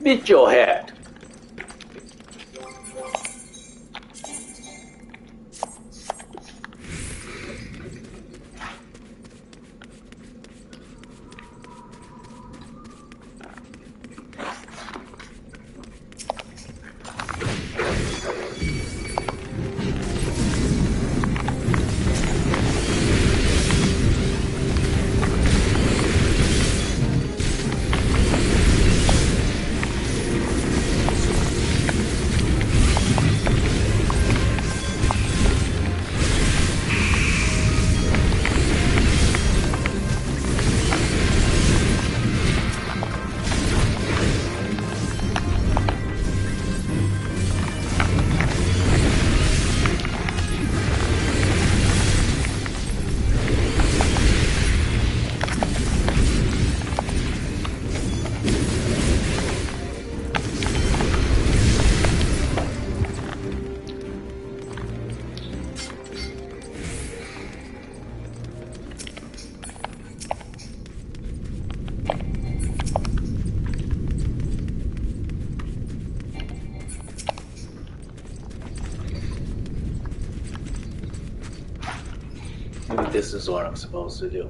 Meet your head. Maybe this is what I'm supposed to do.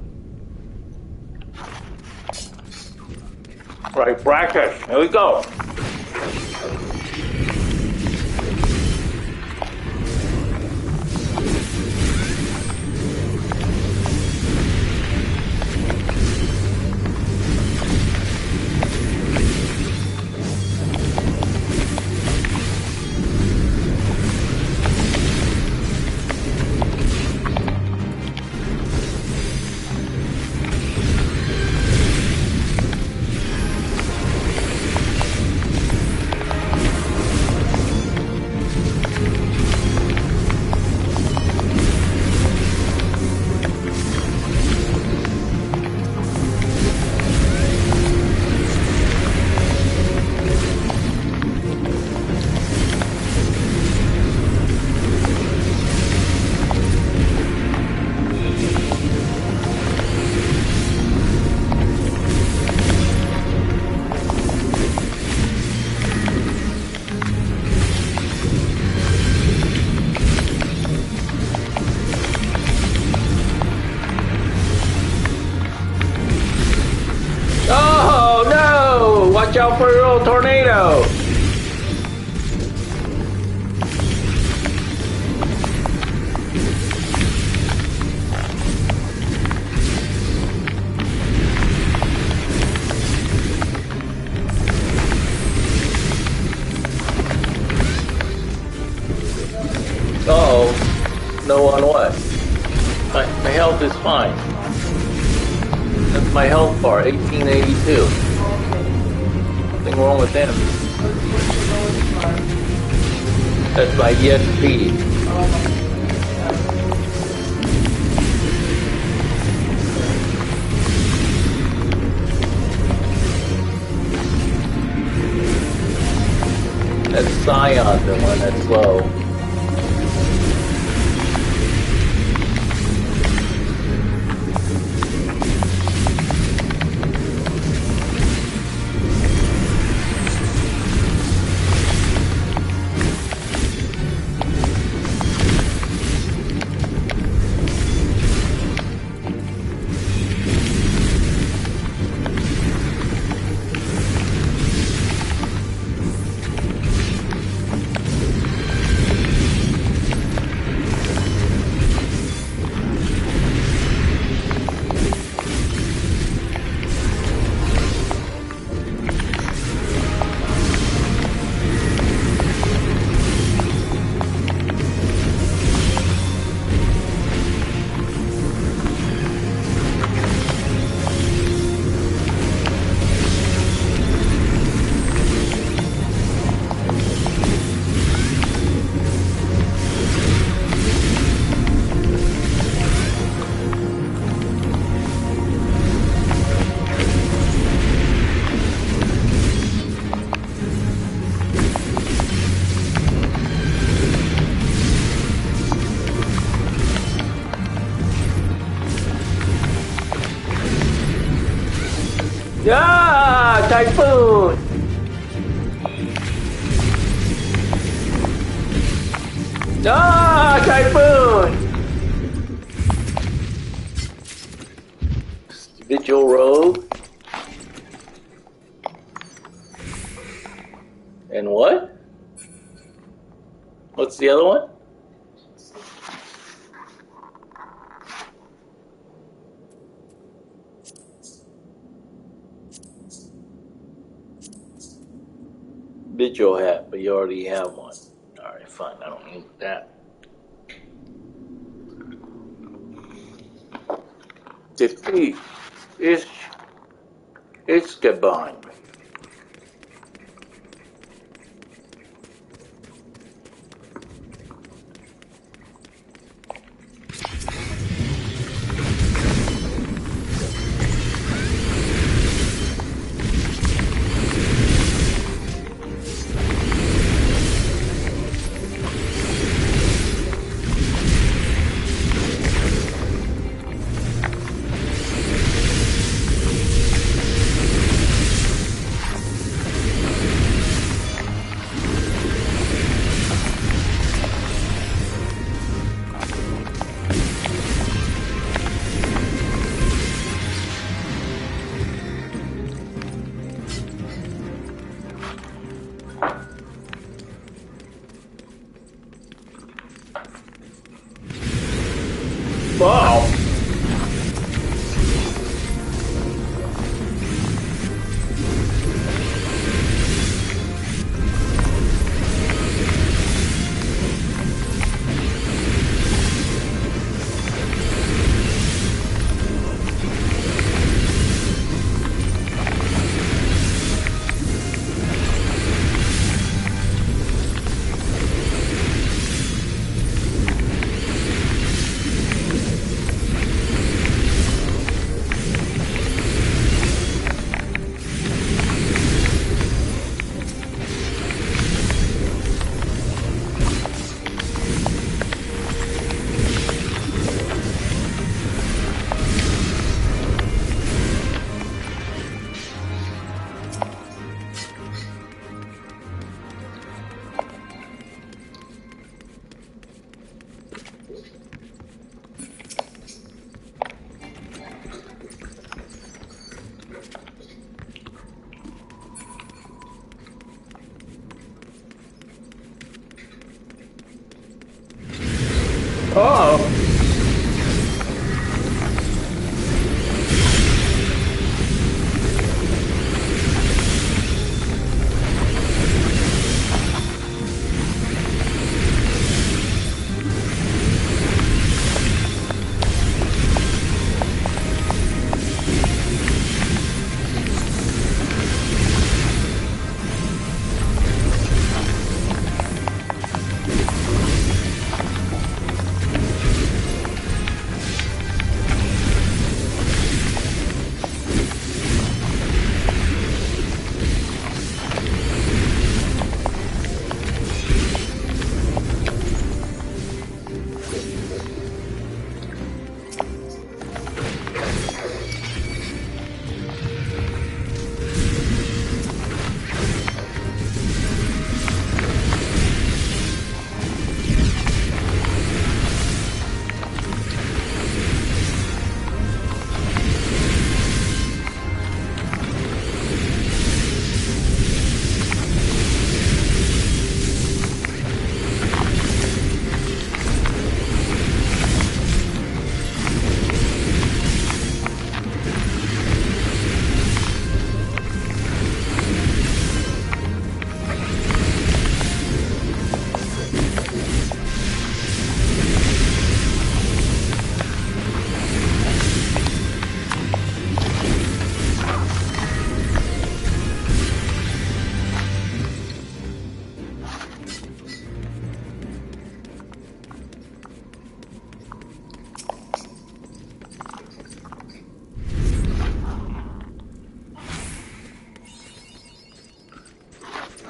Right, practice. Here we go. Watch out for your old tornado! Uh-oh. No on what? My health is fine. That's my health bar, 1882. Nothing wrong with them. That's my ESP. That's Scion, the one that's slow. Yeah, typhoon! Ah, typhoon! Vigil rogue. And what? What's the other one? Vigil hat, but you already have one. Alright, fine. I don't need that. Defeat. It's Gabon. Wow. Oh.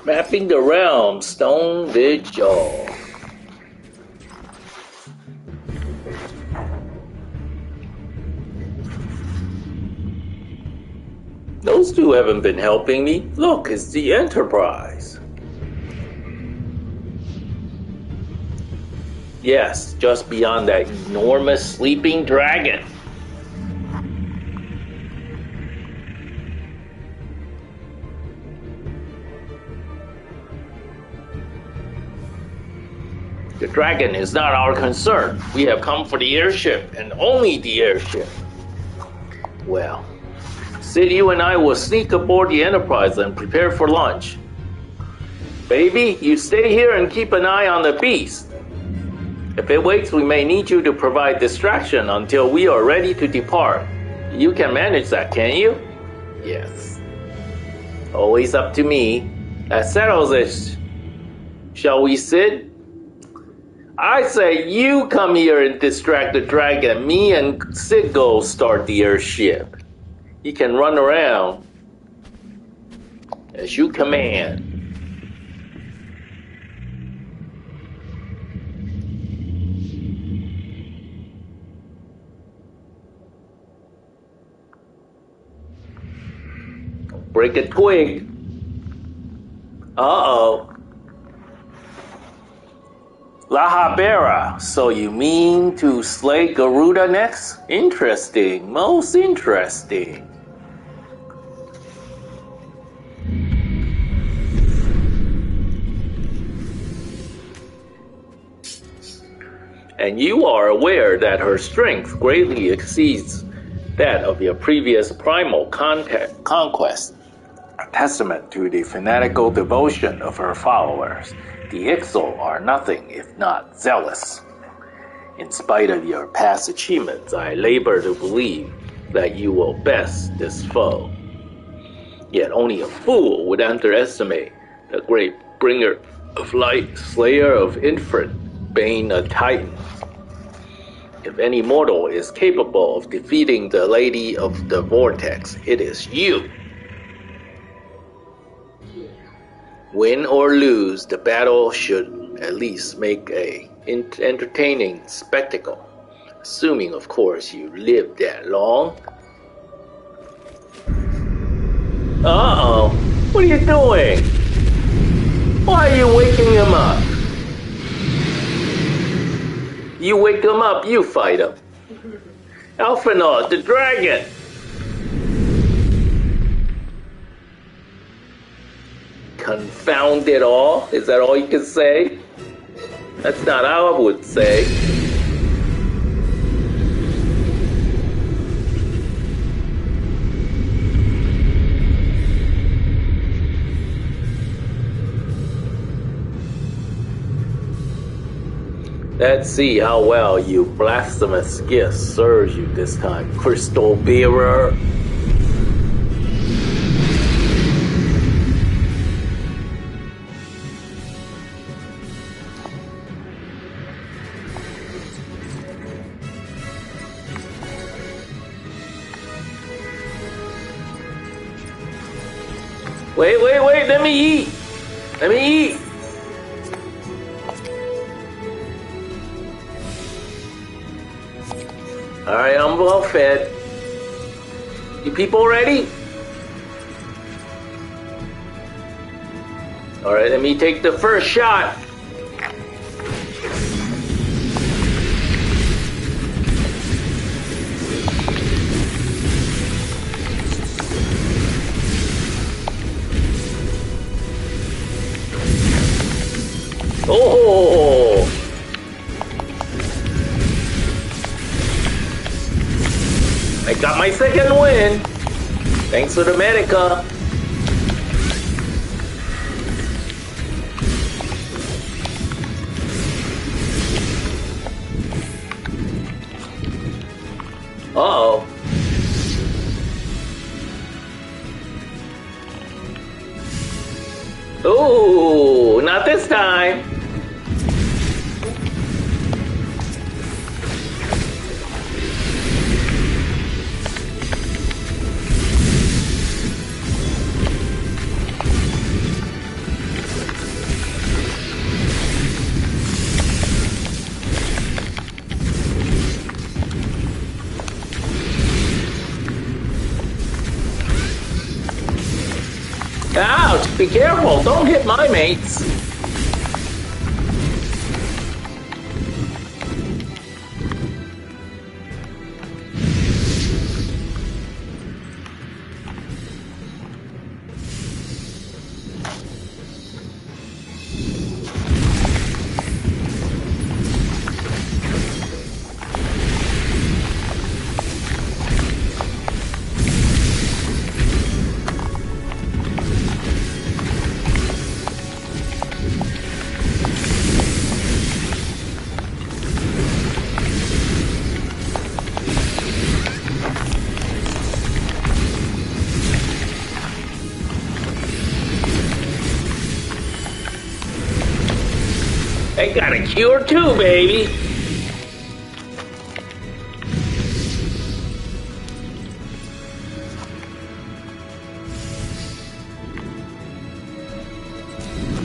Mapping the realm, Stone Vigil. Those two haven't been helping me. Look, it's the Enterprise. Yes, just beyond that enormous sleeping dragon. The dragon is not our concern. We have come for the airship, and only the airship. Well, Sid, you and I will sneak aboard the Enterprise and prepare for lunch. Baby, you stay here and keep an eye on the beast. If it wakes, we may need you to provide distraction until we are ready to depart. You can manage that, can you? Yes. Always up to me. That settles it. Shall we, Sid? I say you come here and distract the dragon. Me and Sid go start the airship. He can run around as you command. Break a twig. Uh-oh. La Habera. So you mean to slay Garuda next? Interesting. Most interesting. And you are aware that her strength greatly exceeds that of your previous primal conquest. A testament to the fanatical devotion of her followers. The Ixal are nothing if not zealous. In spite of your past achievements, I labor to believe that you will best this foe. Yet only a fool would underestimate the great bringer of light, slayer of infant, bane of titans. If any mortal is capable of defeating the Lady of the Vortex, it is you. Win or lose, the battle should at least make a entertaining spectacle. Assuming, of course, you live that long. Uh-oh. What are you doing? Why are you waking him up? You wake him up, you fight him. Alphinaud, the dragon! Confound it all? Is that all you can say? That's not how I would say. Let's see how well your blasphemous gift serves you this time, Crystal Bearer. Wait, let me eat. Let me eat. Alright, I'm well fed. You people ready? Alright, let me take the first shot. Oh! I got my second win. Thanks for the Medica. Uh-oh. Ooh, not this time. Ouch! Be careful! Don't hit my mates! I got a cure too, baby.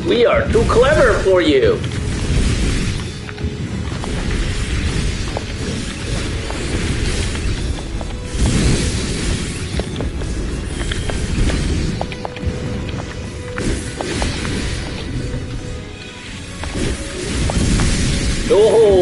We are too clever for you. Oh!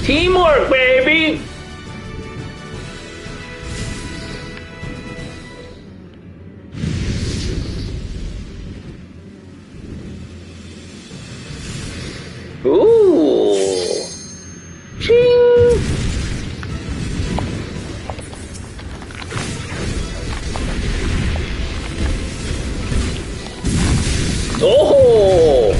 Teamwork, baby! Ooh! Ching! Oh!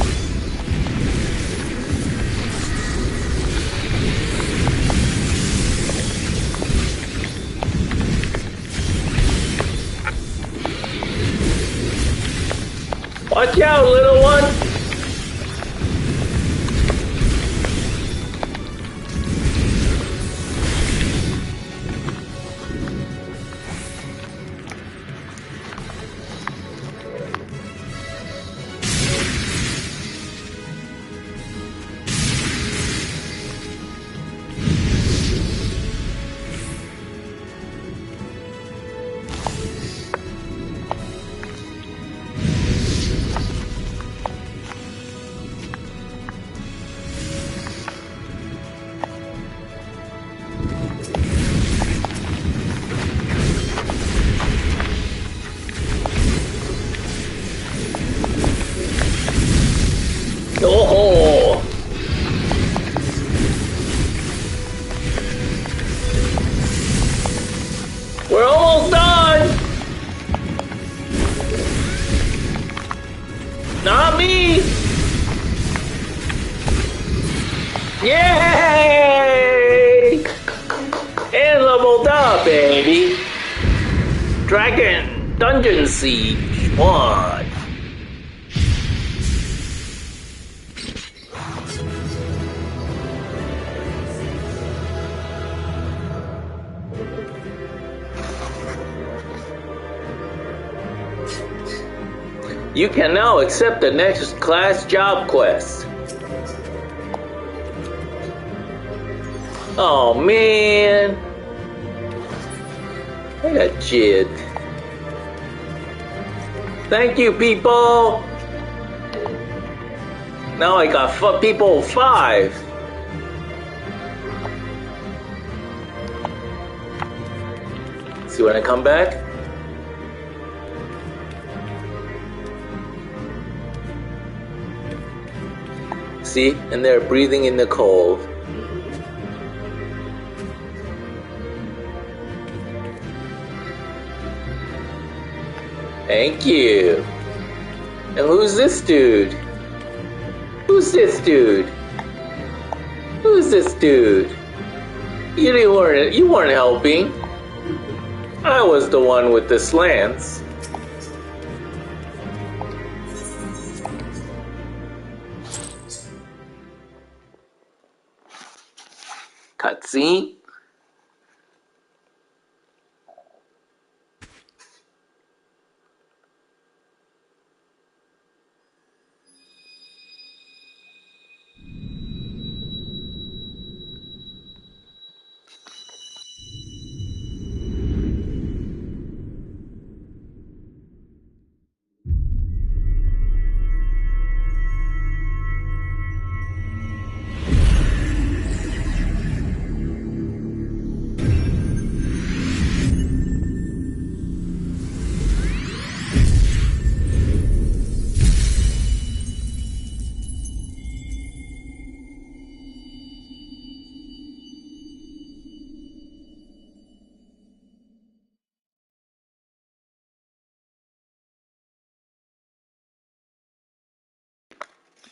Watch out, little one! Oh! We're almost done! Not me! Yay! And leveled up, baby! Dragon Dungeon Siege 1. You can now accept the next class job quest. Oh man, I got jid. Thank you, people. Now I got people 5. See when I come back? See? And they're breathing in the cold. Thank you. And who's this dude? Who's this dude? Who's this dude? You weren't helping. I was the one with the slants. Cutscene.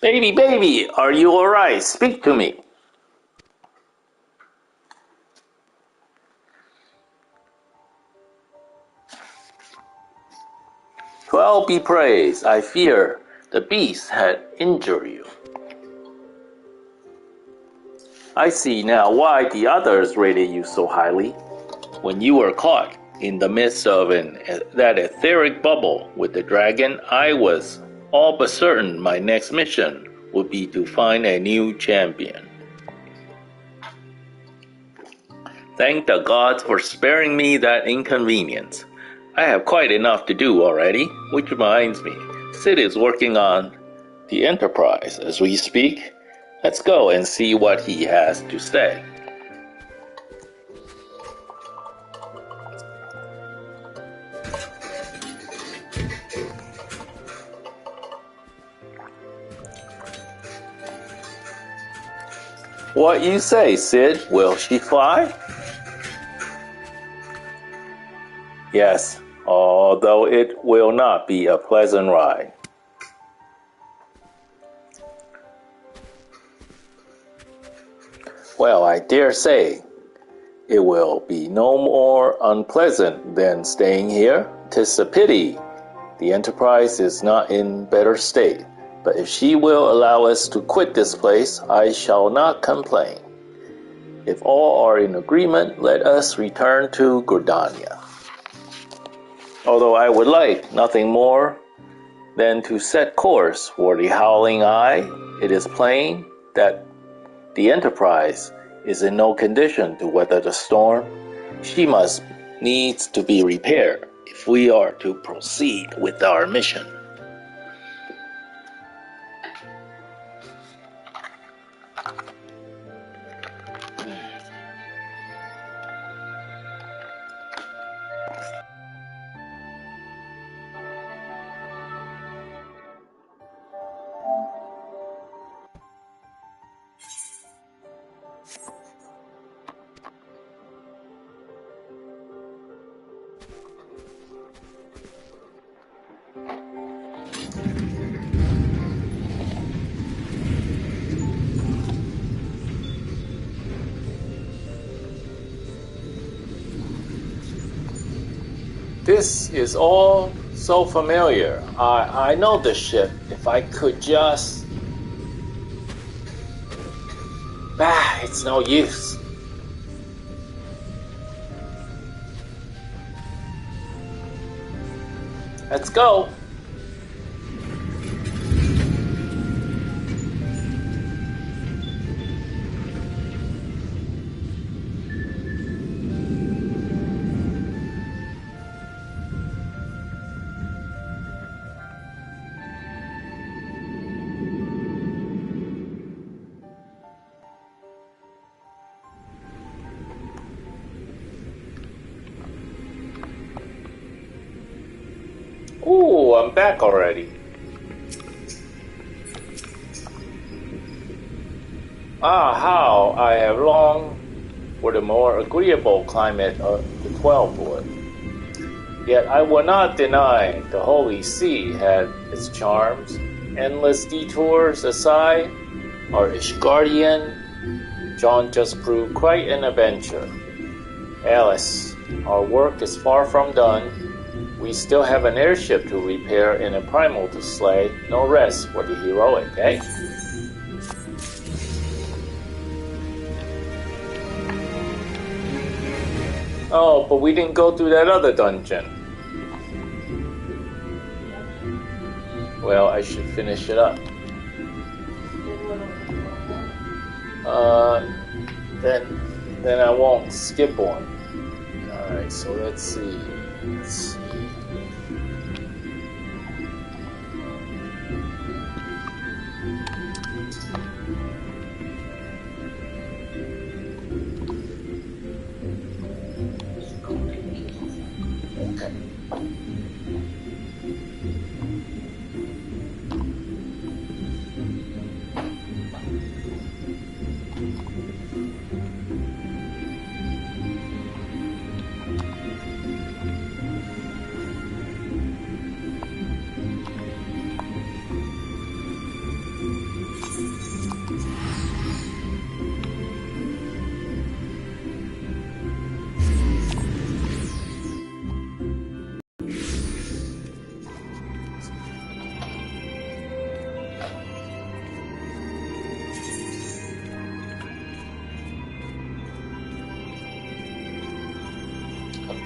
Baby, are you alright? Speak to me. Well be praised, I fear the beast had injured you. I see now why the others rated you so highly. When you were caught in the midst of that etheric bubble with the dragon, I was all but certain my next mission would be to find a new champion. Thank the gods for sparing me that inconvenience. I have quite enough to do already, which reminds me, Sid is working on the Enterprise as we speak. Let's go and see what he has to say. What you say, Sid? Will she fly? Yes, although it will not be a pleasant ride. Well, I dare say it will be no more unpleasant than staying here. 'Tis a pity the Enterprise is not in better state, but if she will allow us to quit this place, I shall not complain. If all are in agreement, let us return to Gordania. Although I would like nothing more than to set course for the Howling Eye, it is plain that the Enterprise is in no condition to weather the storm. She must needs to be repaired if we are to proceed with our mission. This is all so familiar. I know this ship. If I could just... it's no use. Let's go. Ooh, I'm back already. How I have longed for the more agreeable climate of the 12-wood. Yet I will not deny the Holy See had its charms. Endless detours aside, our Ishgardian John just proved quite an adventure. Alice, our work is far from done. We still have an airship to repair and a primal to slay. No rest for the heroic, eh? Oh, but we didn't go through that other dungeon. Well, I should finish it up. Then I won't skip one. Alright, so let's see.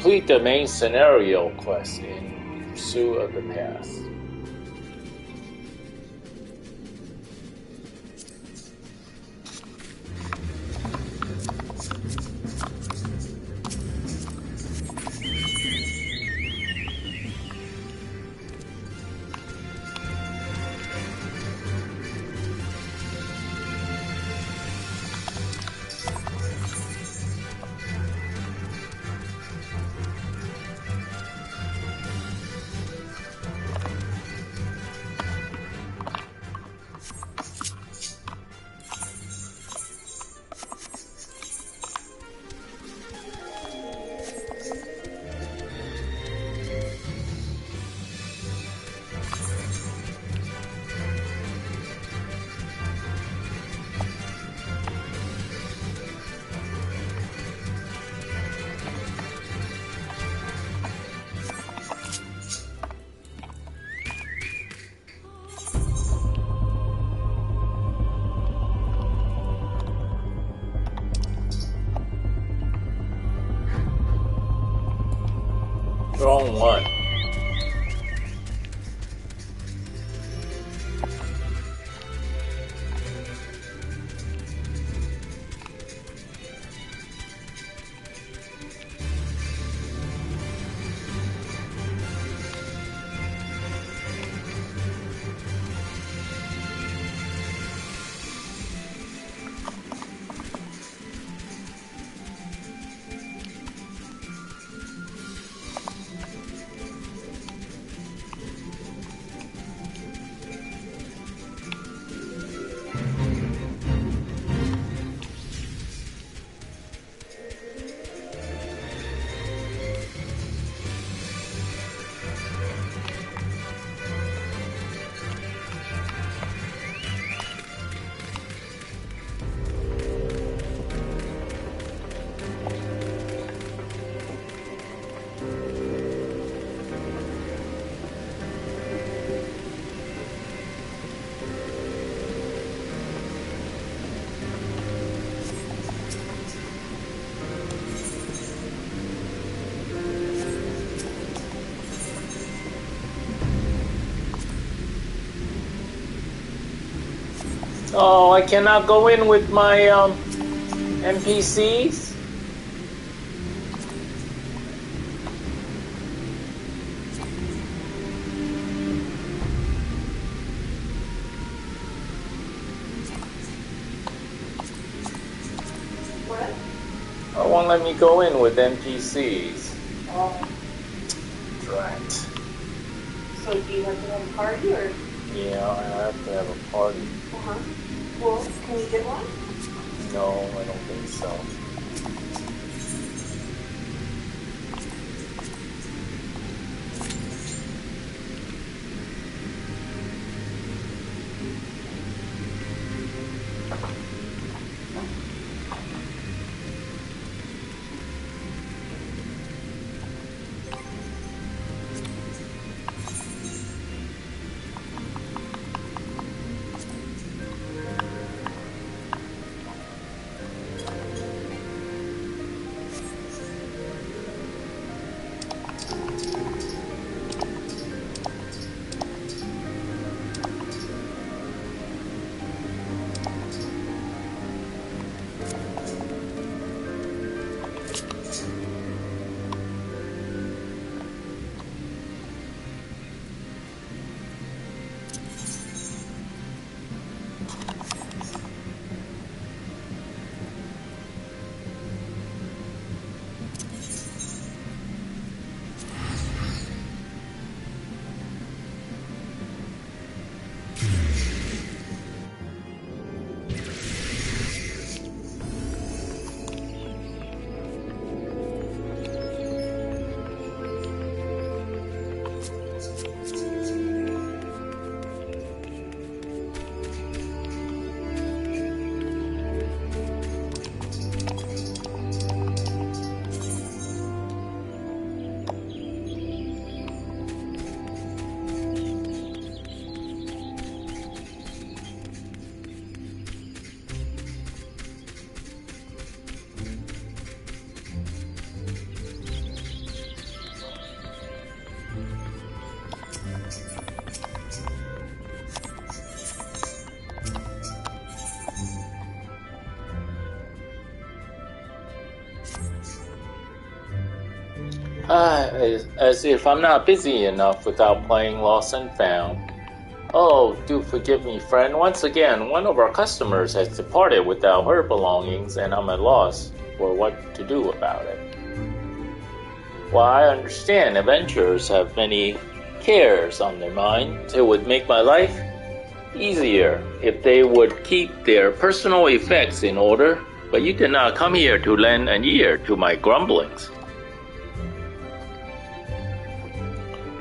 complete the main scenario quest in Pursuit of the Past. Wrong one. Oh, I cannot go in with my NPCs? What? It won't let me go in with NPCs. Oh. Right. So do you have to have a party or? Yeah, I have to have a party. Uh-huh. Well, can you get one? No, I don't think so. as if I'm not busy enough without playing Lost and Found. Oh, do forgive me, friend. Once again, one of our customers has departed without her belongings, and I'm at loss for what to do about it. While I understand adventurers have many cares on their mind, it would make my life easier if they would keep their personal effects in order, but you did not come here to lend an ear to my grumblings.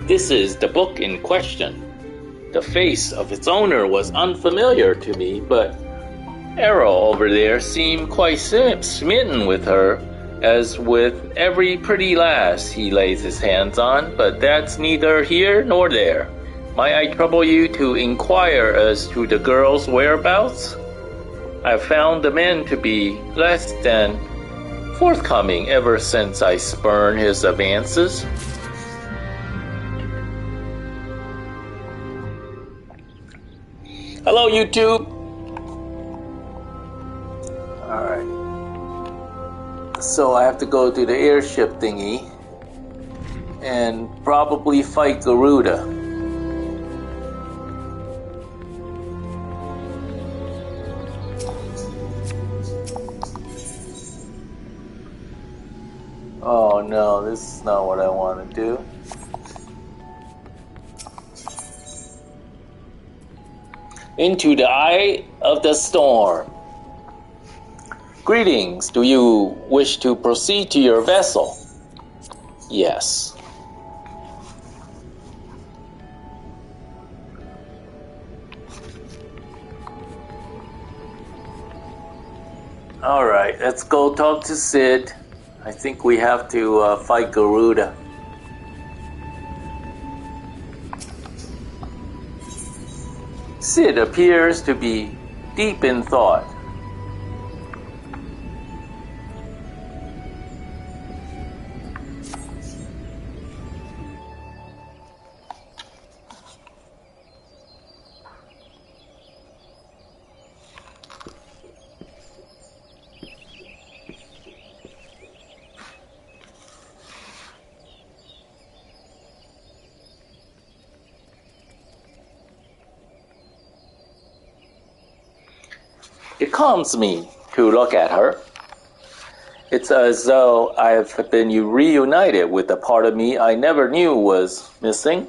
This is the book in question. The face of its owner was unfamiliar to me, but Arrow over there seemed quite smitten with her, as with every pretty lass he lays his hands on, but that's neither here nor there. Might I trouble you to inquire as to the girl's whereabouts? I've found the man to be less than forthcoming ever since I spurned his advances. Hello, YouTube! Alright. So I have to go to the airship thingy and probably fight Garuda. Oh no, this is not what I want to do. Into the eye of the storm. Greetings, do you wish to proceed to your vessel? Yes. Alright, let's go talk to Sid. I think we have to fight Garuda. Sid appears to be deep in thought. It calms me to look at her. It's as though I've been reunited with a part of me I never knew was missing.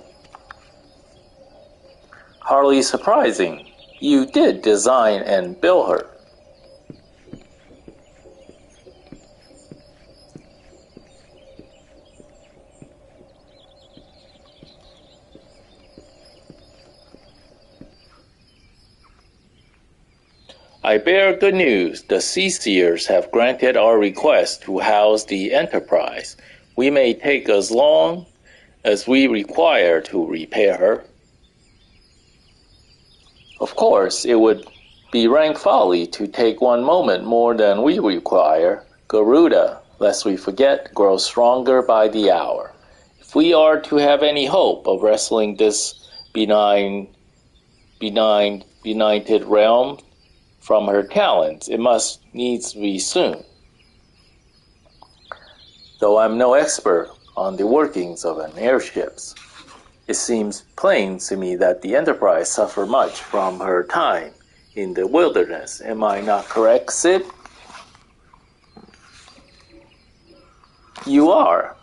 Hardly surprising. You did design and build her. I bear good news. The Seaseers have granted our request to house the Enterprise. We may take as long as we require to repair her. Of course, it would be rank folly to take one moment more than we require. Garuda, lest we forget, grows stronger by the hour. If we are to have any hope of wresting this benighted realm from her talents, it must needs be soon. Though I'm no expert on the workings of an airships, it seems plain to me that the Enterprise suffered much from her time in the wilderness. Am I not correct, Sid? You are.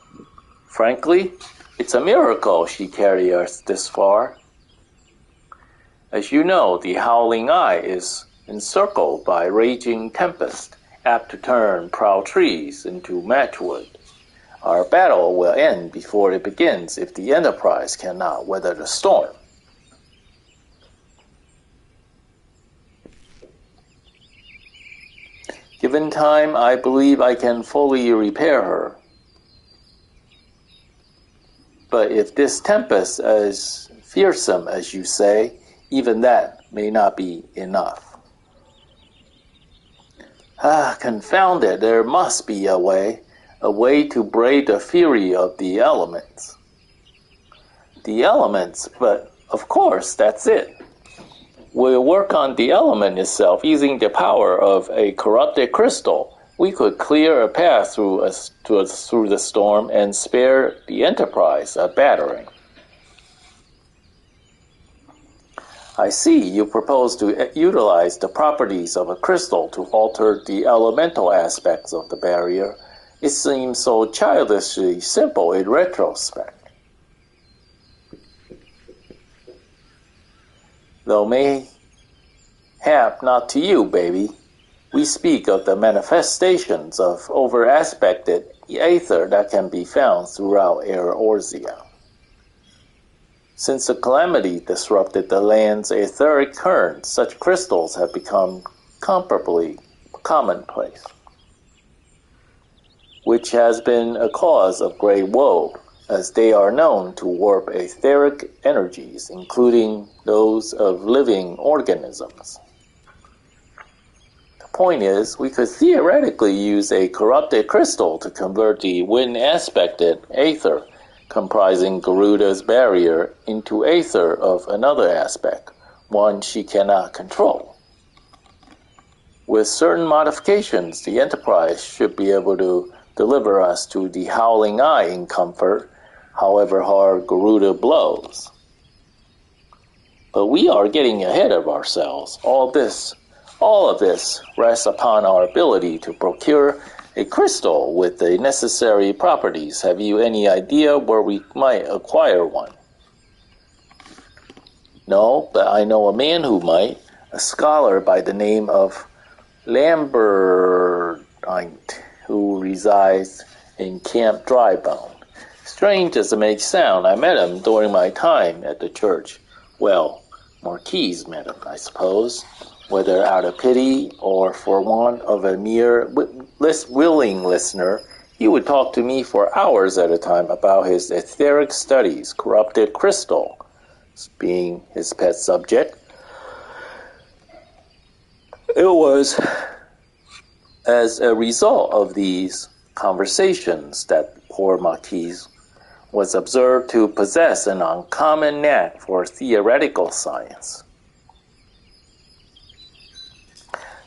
Frankly, it's a miracle she carried us this far. As you know, the Howling Eye is encircled by raging tempest, apt to turn proud trees into matchwood. Our battle will end before it begins if the Enterprise cannot weather the storm. Given time, I believe I can fully repair her. But if this tempest is fearsome, as you say, even that may not be enough. Confound it, there must be a way to brave the fury of the elements. The elements, but of course, that's it. We'll work on the element itself using the power of a corrupted crystal we could clear a path through the storm and spare the Enterprise a battering. I see you propose to utilize the properties of a crystal to alter the elemental aspects of the barrier. It seems so childishly simple in retrospect. Though mayhap not to you, baby. We speak of the manifestations of over-aspected aether that can be found throughout Eorzea. Since the calamity disrupted the land's etheric currents, such crystals have become comparably commonplace, which has been a cause of great woe, as they are known to warp etheric energies, including those of living organisms. The point is, we could theoretically use a corrupted crystal to convert the wind-aspected aether comprising Garuda's barrier into aether of another aspect, one she cannot control. With certain modifications, the Enterprise should be able to deliver us to the Howling Eye in comfort, however hard Garuda blows. But we are getting ahead of ourselves. All of this rests upon our ability to procure a crystal with the necessary properties. Have you any idea where we might acquire one? No, but I know a man who might, a scholar by the name of Lambertite, who resides in Camp Drybone. Strange as it may sound, I met him during my time at the church. Well, Marquise met him, I suppose, whether out of pity or for want of a mere willing listener. He would talk to me for hours at a time about his etheric studies, corrupted crystal being his pet subject. It was as a result of these conversations that poor Marquise was observed to possess an uncommon knack for theoretical science.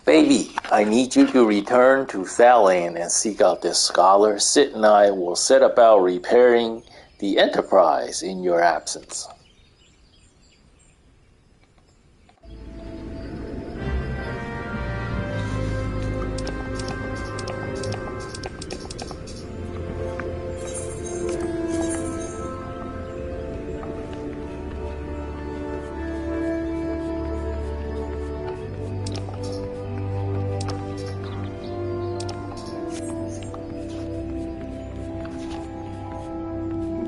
Baby, I need you to return to Thalan and seek out this scholar. Sid and I will set about repairing the Enterprise in your absence.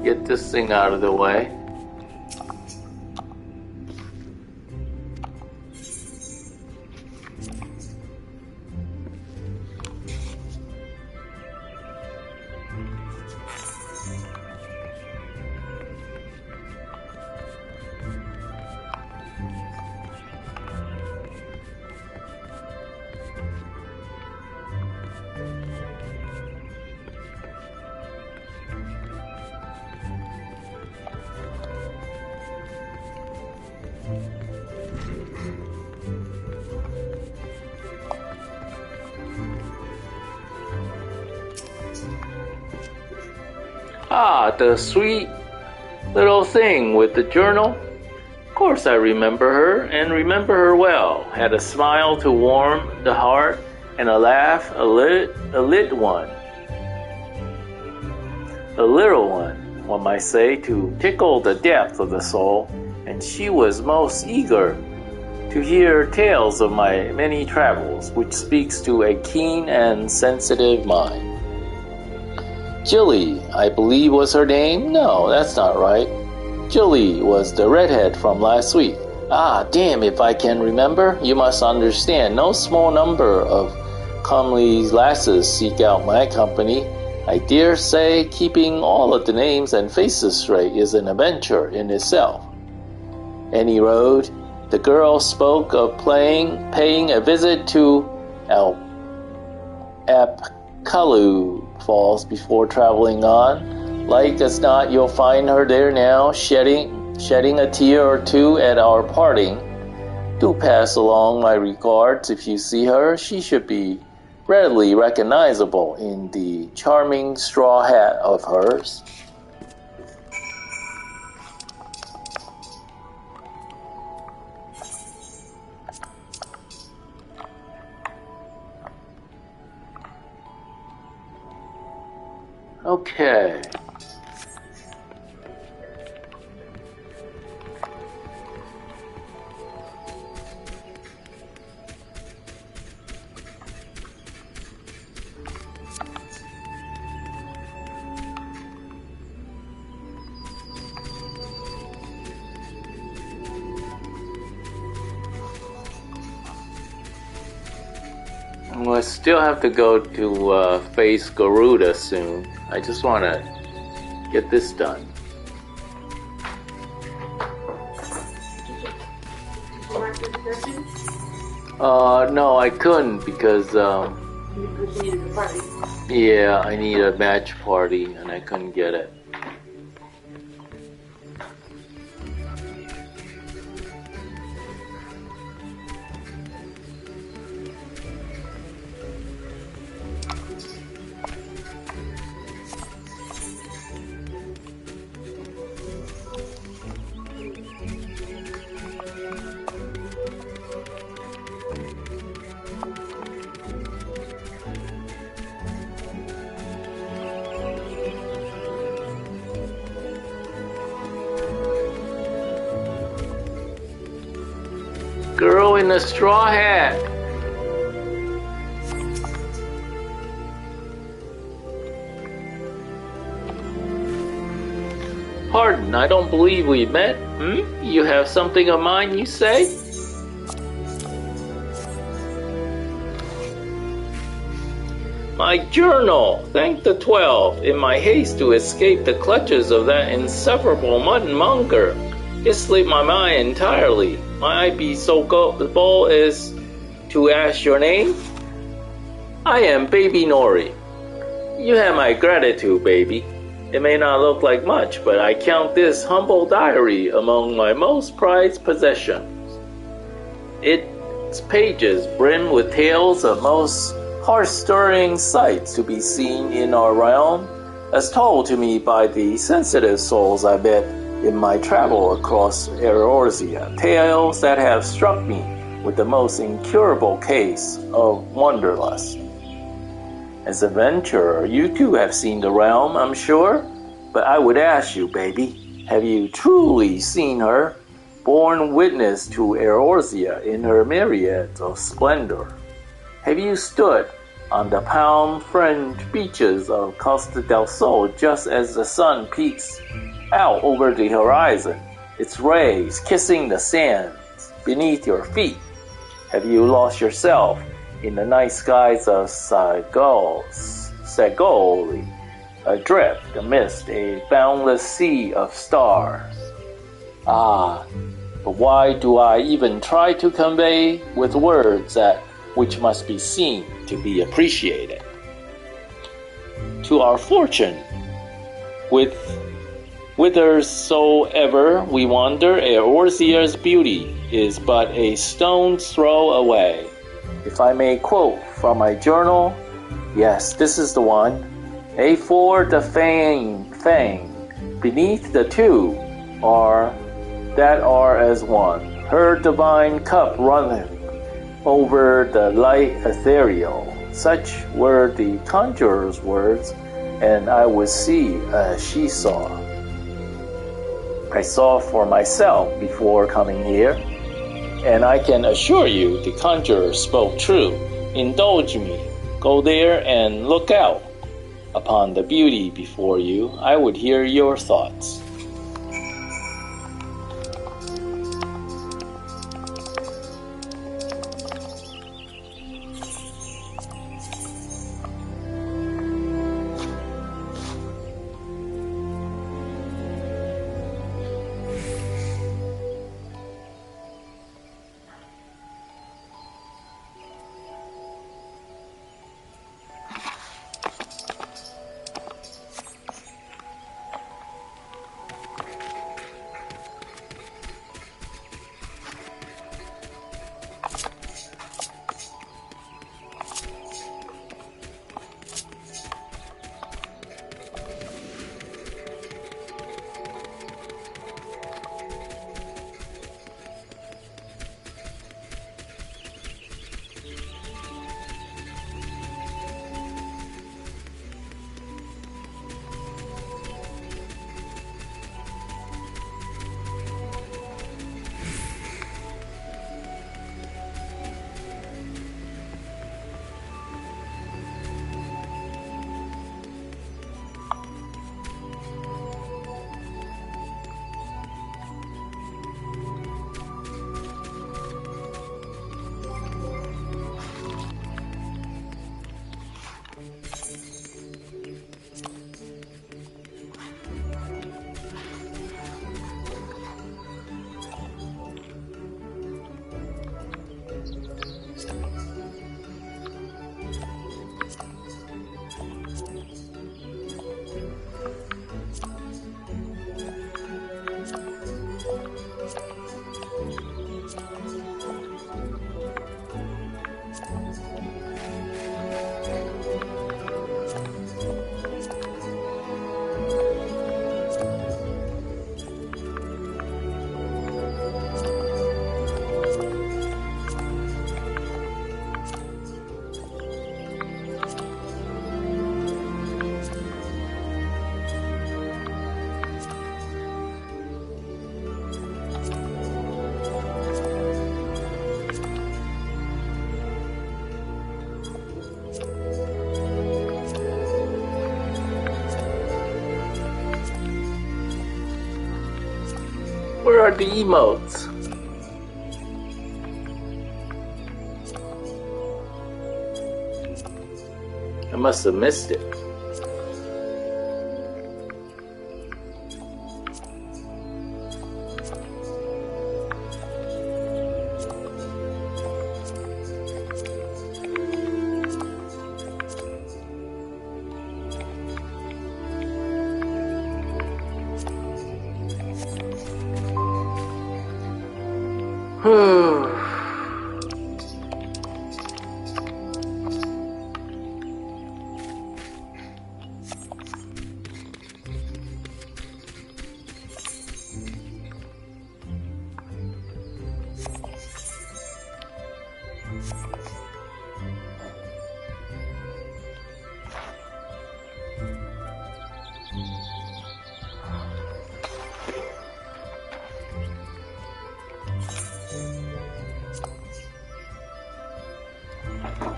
Get this thing out of the way. Ah, the sweet little thing with the journal. Of course I remember her, and remember her well. Had a smile to warm the heart, and a laugh, a lit one. A little one might say, to tickle the depth of the soul, and she was most eager to hear tales of my many travels, which speaks to a keen and sensitive mind. Jilly, I believe was her name? No, that's not right. Jilly was the redhead from last week. Ah, damn if I can remember. You must understand, no small number of comely lasses seek out my company. I dare say keeping all of the names and faces straight is an adventure in itself. Any road, the girl spoke of paying a visit to Apkalu Falls before traveling on. Like as not, you'll find her there now, shedding a tear or two at our parting. Do pass along my regards if you see her. She should be readily recognizable in the charming straw hat of hers. Okay. I still have to go to face Garuda soon. I just want to get this done. No, I couldn't because yeah, I need a match party and I couldn't get it. Girl in a straw hat. Pardon, I don't believe we met. You have something of mine, you say? My journal! Thank the 12, in my haste to escape the clutches of that insufferable mutton-monger. It slipped my mind entirely. Might I be so bold as to ask your name? I am Baby Nori. You have my gratitude, baby. It may not look like much, but I count this humble diary among my most prized possessions. Its pages brim with tales of most heart-stirring sights to be seen in our realm, as told to me by the sensitive souls I met in my travel across Eorzea, tales that have struck me with the most incurable case of wanderlust. As an adventurer, you too have seen the realm, I'm sure, but I would ask you, baby, have you truly seen her, borne witness to Eorzea in her myriads of splendor? Have you stood on the palm-fringed beaches of Costa del Sol just as the sun peeks out over the horizon, its rays kissing the sands beneath your feet? Have you lost yourself in the night skies of Segoli, adrift amidst a boundless sea of stars? Ah, but why do I even try to convey with words that which must be seen to be appreciated? To our fortune, whithersoever we wander, Eorzea's beauty is but a stone's throw away. If I may quote from my journal, yes, this is the one. A4 the fang, beneath the two that are as one. Her divine cup runneth over the light ethereal. Such were the conjurer's words, and I would see as she saw. I saw for myself before coming here, and I can assure you the conjurer spoke true. Indulge me. Go there and look out upon the beauty before you. I would hear your thoughts. are the emotes? I must have missed it.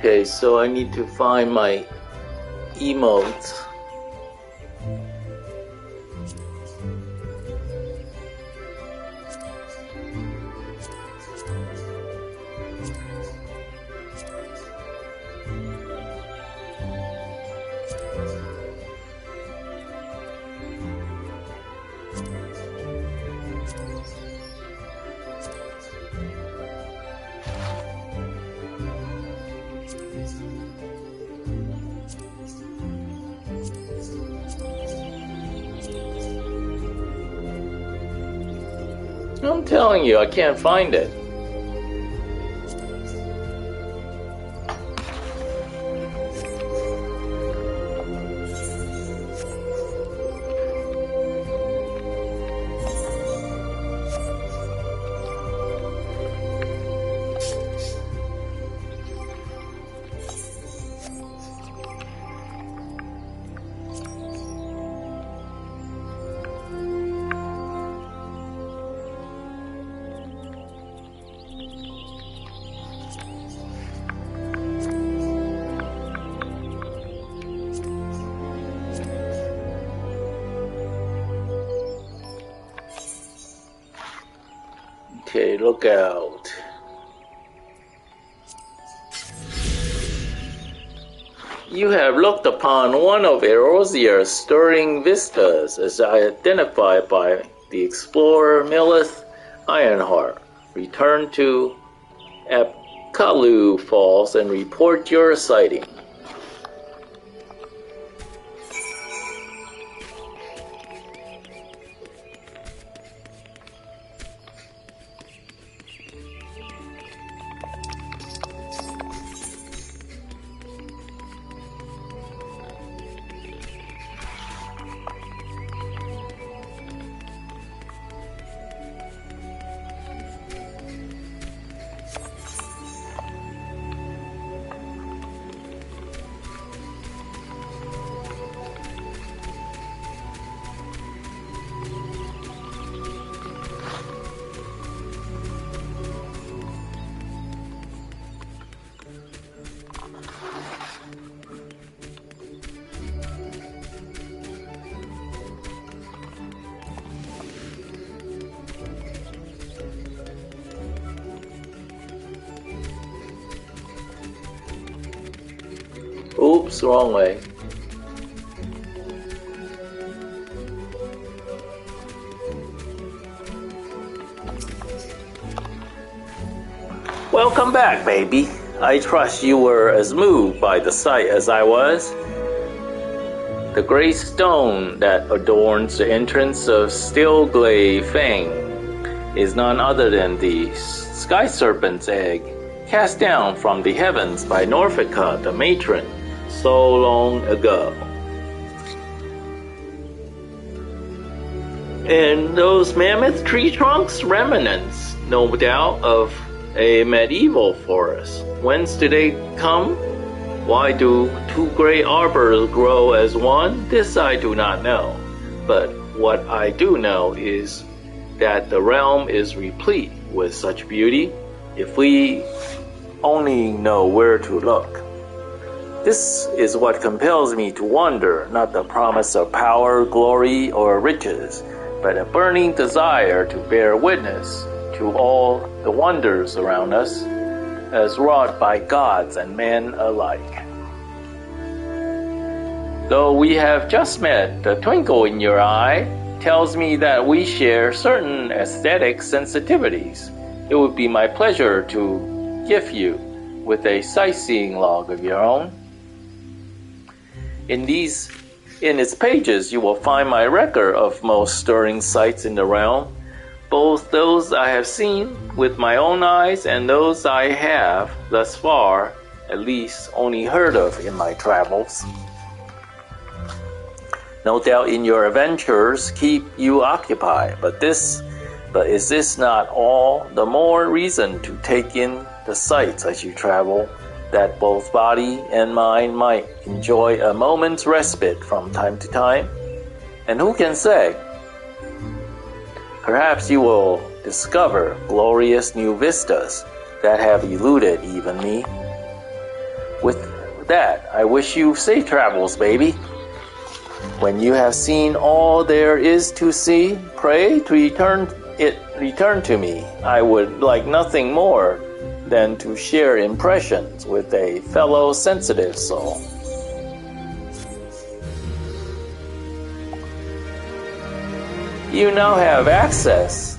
Okay, so I need to find my emotes. I'm telling you, I can't find it. Okay, look out. You have looked upon one of Erosia's stirring vistas as identified by the explorer Milith Ironheart. Return to Apkalu Falls and report your sighting. Oops, wrong way. Welcome back, baby. I trust you were as moved by the sight as I was. The gray stone that adorns the entrance of Stillglade Fang is none other than the sky serpent's egg, cast down from the heavens by Norfica, the matron, so long ago. And those mammoth tree trunks, remnants, no doubt, of a medieval forest. Whence do they come? Why do two great arbors grow as one? This I do not know. But what I do know is that the realm is replete with such beauty, if we only know where to look. This is what compels me to wonder, not the promise of power, glory, or riches, but a burning desire to bear witness to all the wonders around us as wrought by gods and men alike. Though we have just met, the twinkle in your eye tells me that we share certain aesthetic sensitivities. It would be my pleasure to gift you with a sightseeing log of your own. In its pages, you will find my record of most stirring sights in the realm, both those I have seen with my own eyes and those I have, thus far, at least, only heard of in my travels. No doubt in your adventures keep you occupied, but is this not all the more reason to take in the sights as you travel, that both body and mind might enjoy a moment's respite from time to time? And who can say? Perhaps you will discover glorious new vistas that have eluded even me. With that, I wish you safe travels, baby. When you have seen all there is to see, pray to return to me. I would like nothing more than to share impressions with a fellow sensitive soul. You now have access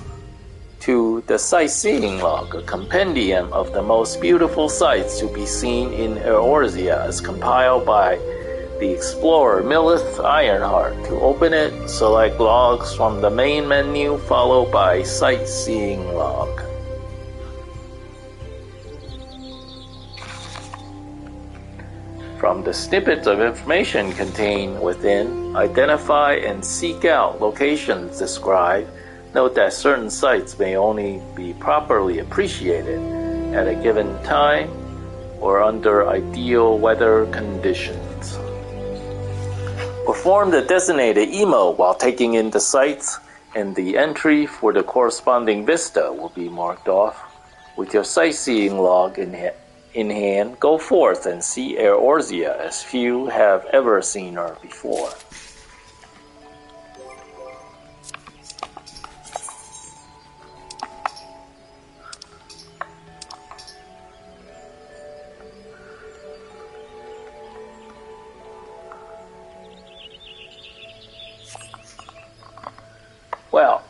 to the sightseeing log, a compendium of the most beautiful sights to be seen in Eorzea, as compiled by the explorer Millith Ironheart. To open it, select logs from the main menu, followed by sightseeing log. From the snippets of information contained within, identify and seek out locations described. Note that certain sites may only be properly appreciated at a given time or under ideal weather conditions. Perform the designated emote while taking in the sights, and the entry for the corresponding vista will be marked off. With your sightseeing log in hand, go forth and see Eorzea as few have ever seen her before. Well,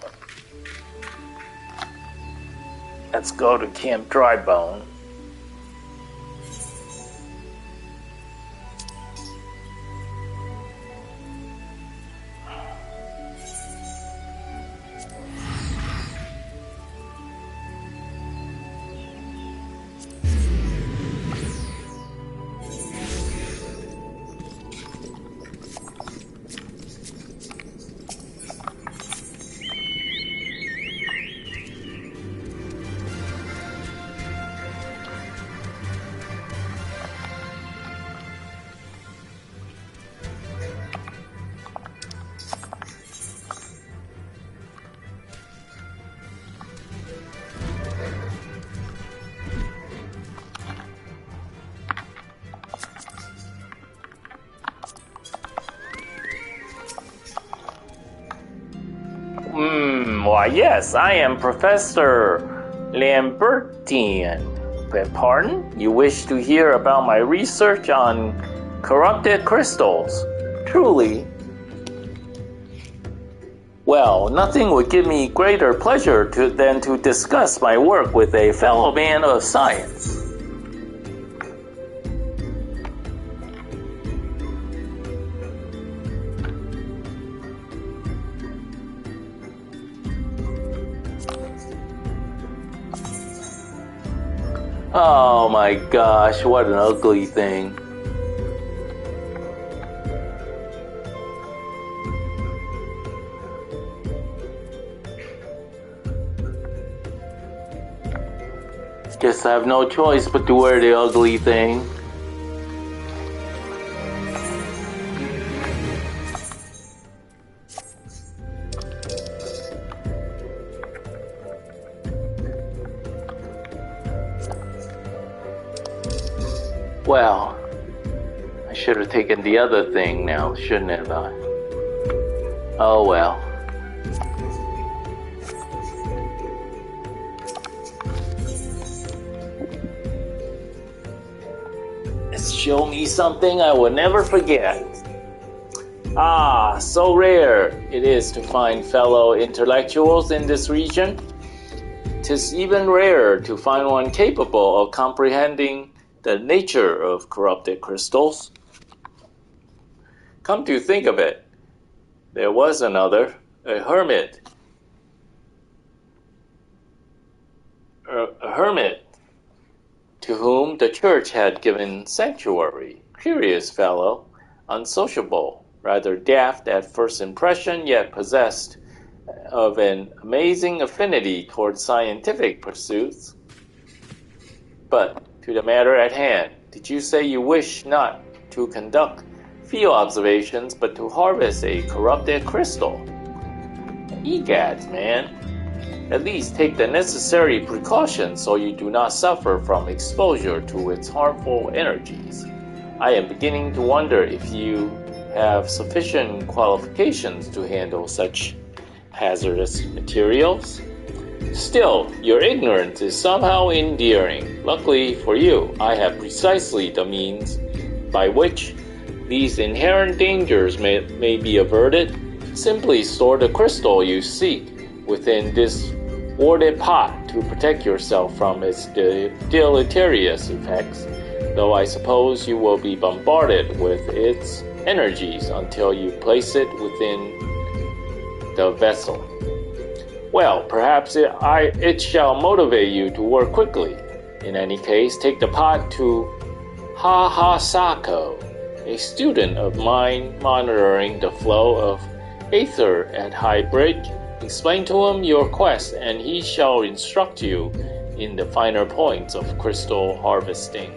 let's go to Camp Drybone. Why, yes, I am Professor Lambertian. Pardon? You wish to hear about my research on corrupted crystals? Truly. Well, nothing would give me greater pleasure than to discuss my work with a fellow man of science. Oh my gosh, what an ugly thing. Guess I have no choice but to wear the ugly thing. Well, I should have taken the other thing now, shouldn't have I? Oh well. show me something I will never forget. Ah, so rare it is to find fellow intellectuals in this region. 'Tis even rarer to find one capable of comprehending the nature of corrupted crystals. Come to think of it, there was another, a hermit. A hermit to whom the church had given sanctuary. Curious fellow, unsociable, rather daft at first impression, yet possessed of an amazing affinity toward scientific pursuits. But to the matter at hand, did you say you wish not to conduct field observations, but to harvest a corrupted crystal? Egads, man. At least take the necessary precautions so you do not suffer from exposure to its harmful energies. I am beginning to wonder if you have sufficient qualifications to handle such hazardous materials. Still, your ignorance is somehow endearing. Luckily for you, I have precisely the means by which these inherent dangers may be averted. Simply store the crystal you seek within this warded pot to protect yourself from its deleterious effects, though I suppose you will be bombarded with its energies until you place it within the vessel. Well, perhaps it shall motivate you to work quickly. In any case, take the pot to Sako, a student of mine monitoring the flow of ether at High Bridge. Explain to him your quest, and he shall instruct you in the finer points of crystal harvesting.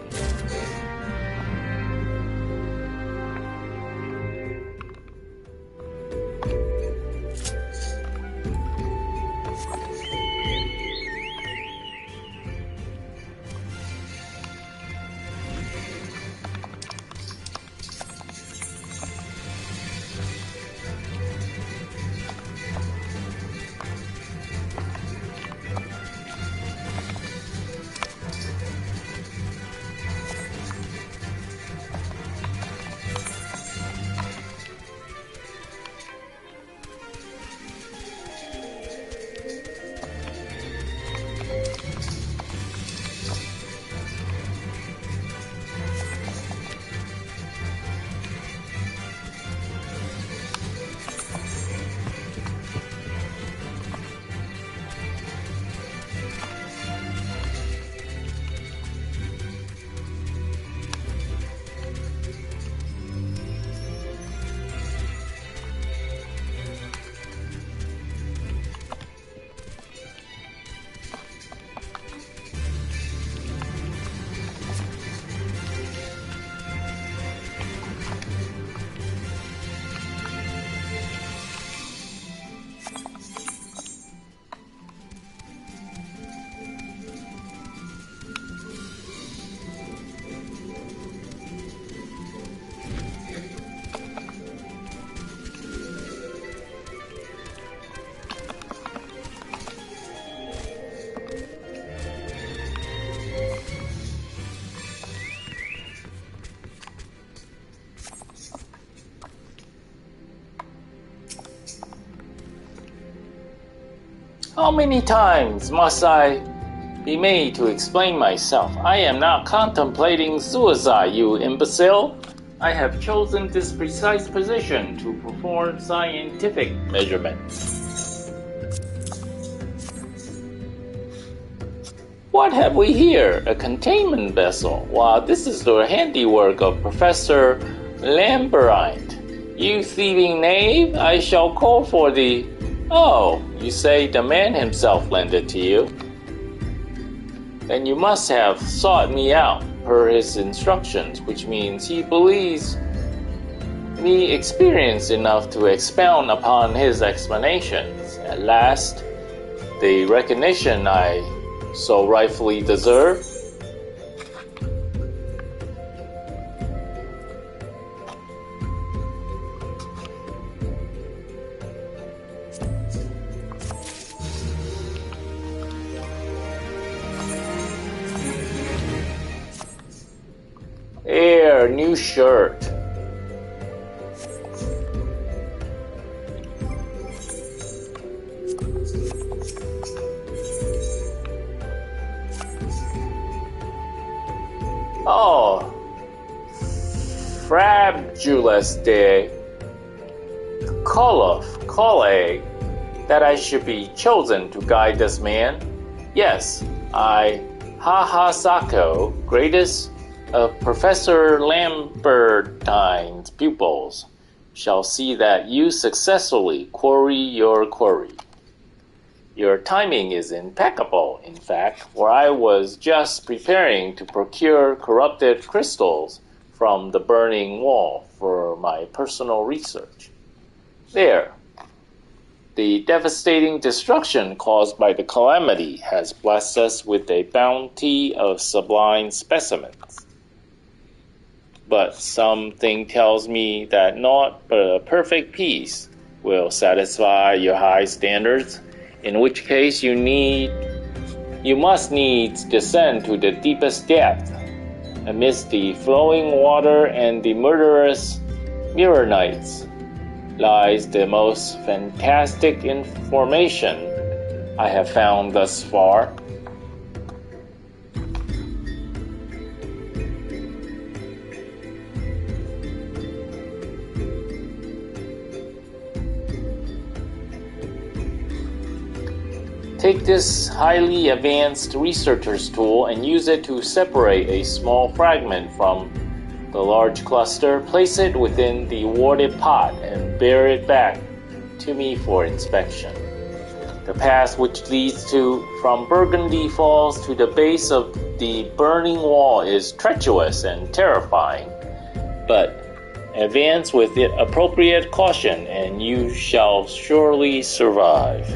How many times must I be made to explain myself? I am not contemplating suicide, you imbecile. I have chosen this precise position to perform scientific measurements. What have we here? A containment vessel. Wow, this is the handiwork of Professor Lamberite. You thieving knave, I shall call for thee. Oh, you say the man himself lent it to you? Then you must have sought me out per his instructions, which means he believes me experienced enough to expound upon his explanations. At last, the recognition I so rightfully deserve. new shirt. Oh, frabulous day. Colleague, that I should be chosen to guide this man. Yes, I, Sako, greatest of Professor Lambertine's pupils, shall see that you successfully query your query. Your timing is impeccable, in fact, for I was just preparing to procure corrupted crystals from the burning wall for my personal research. There. The devastating destruction caused by the calamity has blessed us with a bounty of sublime specimens. But something tells me that naught but a perfect peace will satisfy your high standards, in which case you must needs descend to the deepest depth, amidst the flowing water and the murderous Mirrorites, lies the most fantastic information I have found thus far. Take this highly advanced researcher's tool and use it to separate a small fragment from the large cluster, place it within the wadded pot, and bear it back to me for inspection. The path which leads from Burgundy Falls to the base of the burning wall is treacherous and terrifying, but advance with appropriate caution, and you shall surely survive.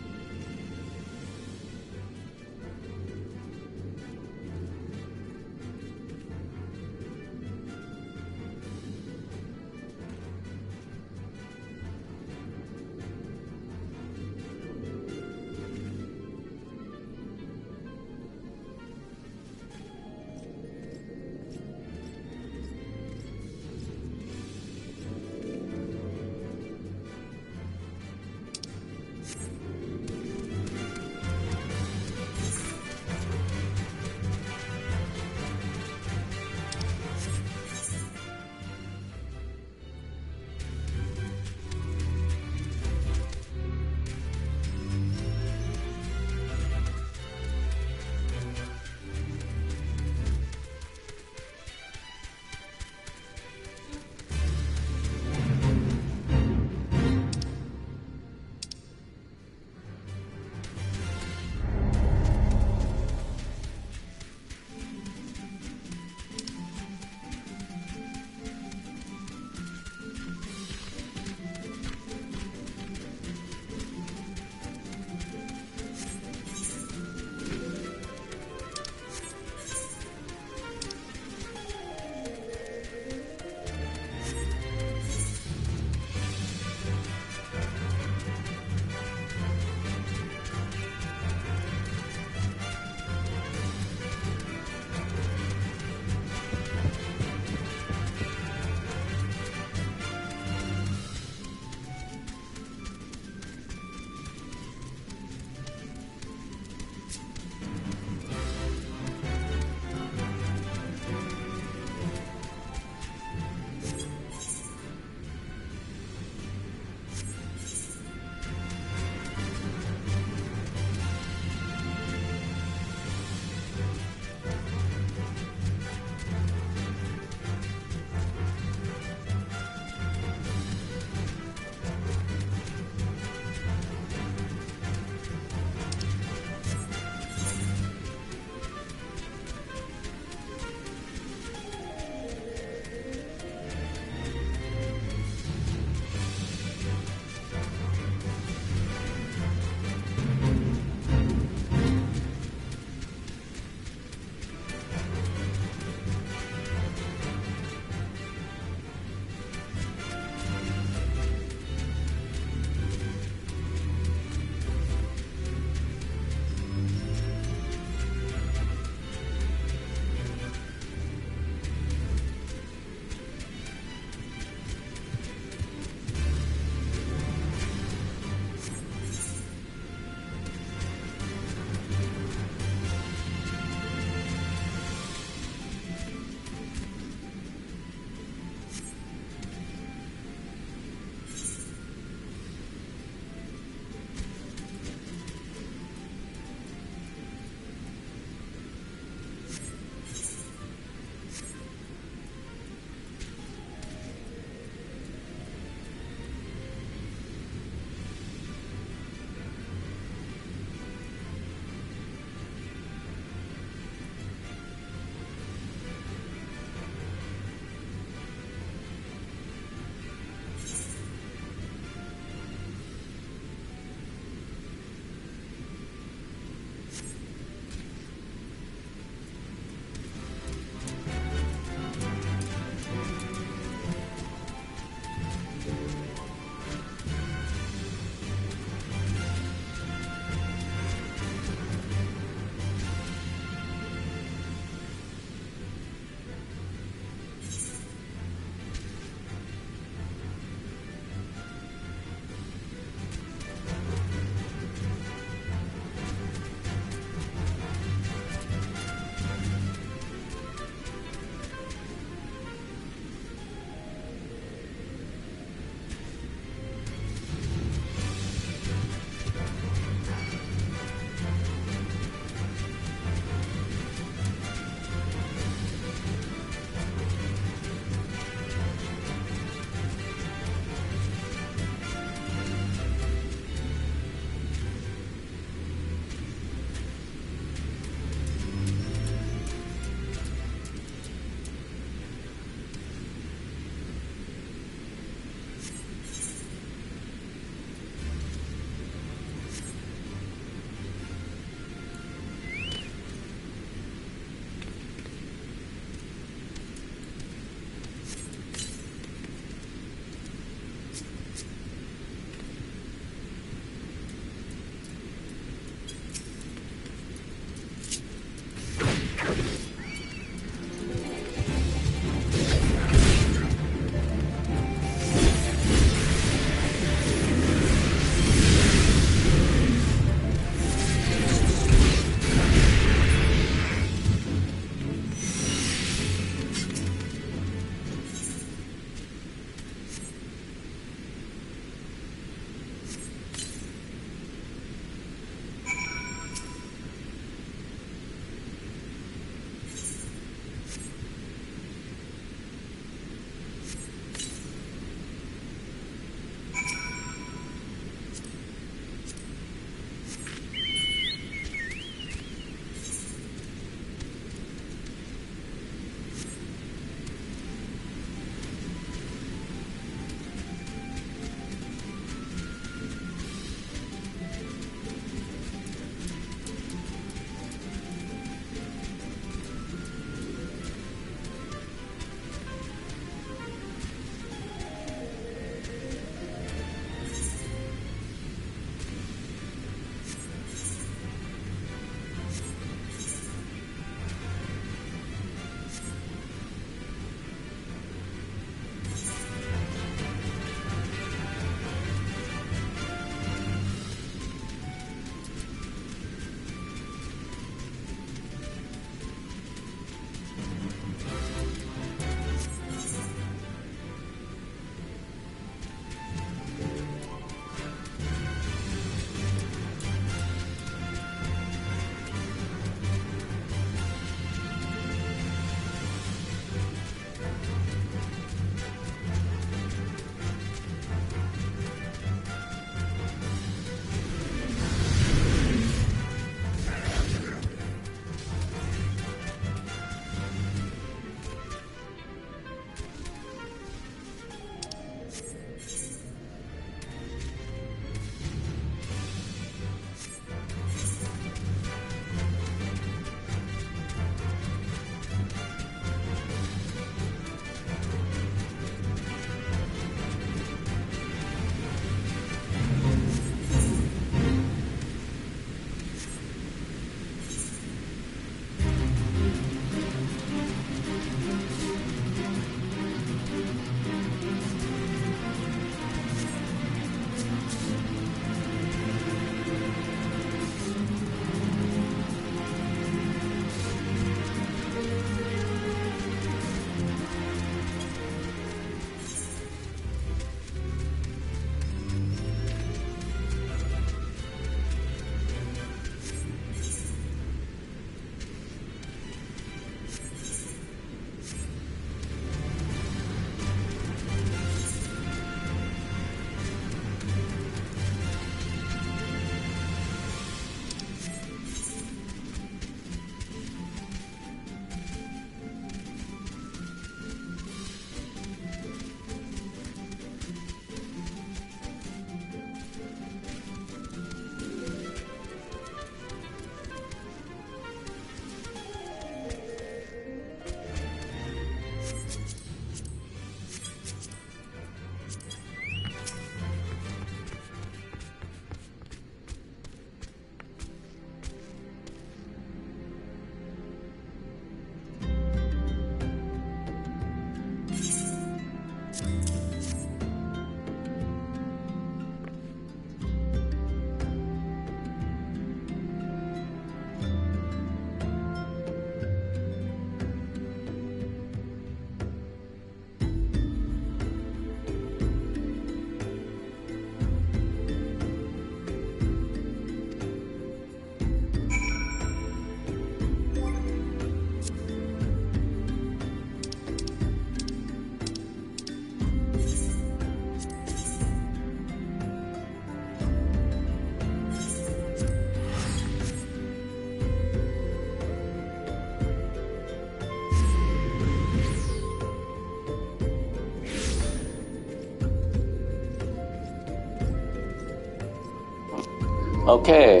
Okay,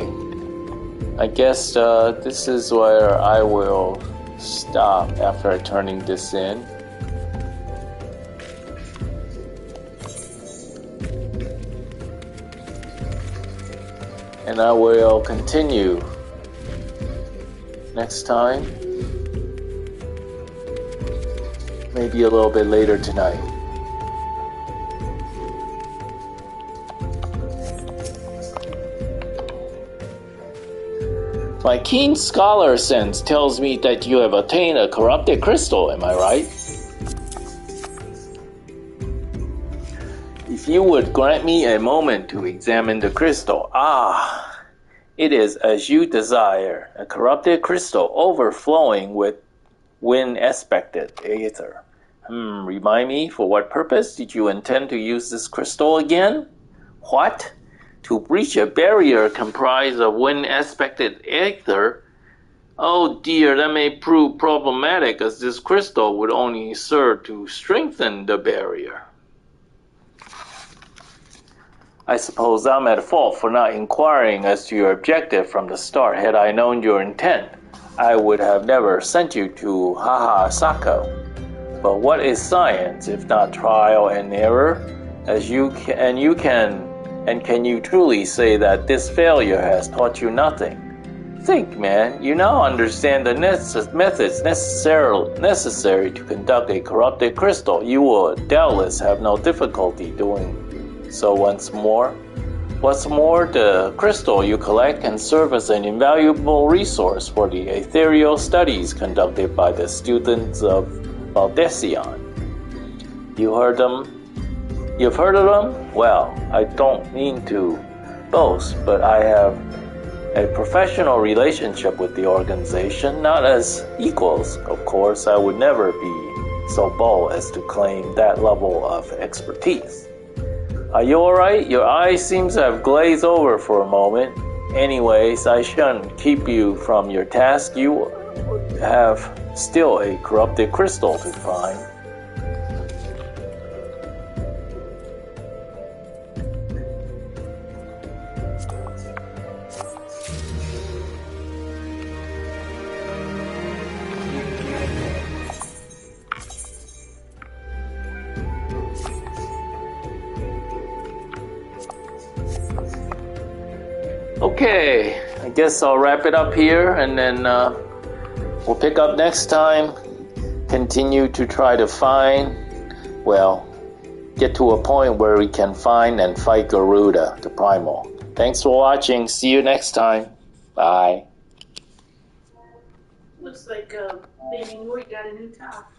I guess this is where I will stop after turning this in. And I will continue next time, maybe a little bit later tonight. My keen scholar sense tells me that you have attained a corrupted crystal, am I right? If you would grant me a moment to examine the crystal. It is as you desire, a corrupted crystal overflowing with wind-aspected aether. Remind me, for what purpose did you intend to use this crystal again? What? To breach a barrier comprised of wind-aspected aether? Oh dear, that may prove problematic, as this crystal would only serve to strengthen the barrier. I suppose I'm at fault for not inquiring as to your objective from the start. Had I known your intent, I would have never sent you to Hahasako. But what is science, if not trial and error? Can you truly say that this failure has taught you nothing? Think, man, you now understand the methods necessary to conduct a corrupted crystal. You will doubtless have no difficulty doing so once more. What's more, the crystal you collect can serve as an invaluable resource for the ethereal studies conducted by the students of Valdesion. You've heard of them? Well, I don't mean to boast, but I have a professional relationship with the organization, not as equals. Of course, I would never be so bold as to claim that level of expertise. Are you alright? Your eyes seem to have glazed over for a moment. Anyways, I shouldn't keep you from your task. You have still a corrupted crystal to find. Okay, I guess I'll wrap it up here, and then we'll pick up next time. Continue to try to get to a point where we can find and fight Garuda, the Primal. Thanks for watching. See you next time. Bye. Looks like baby Nori got a new top.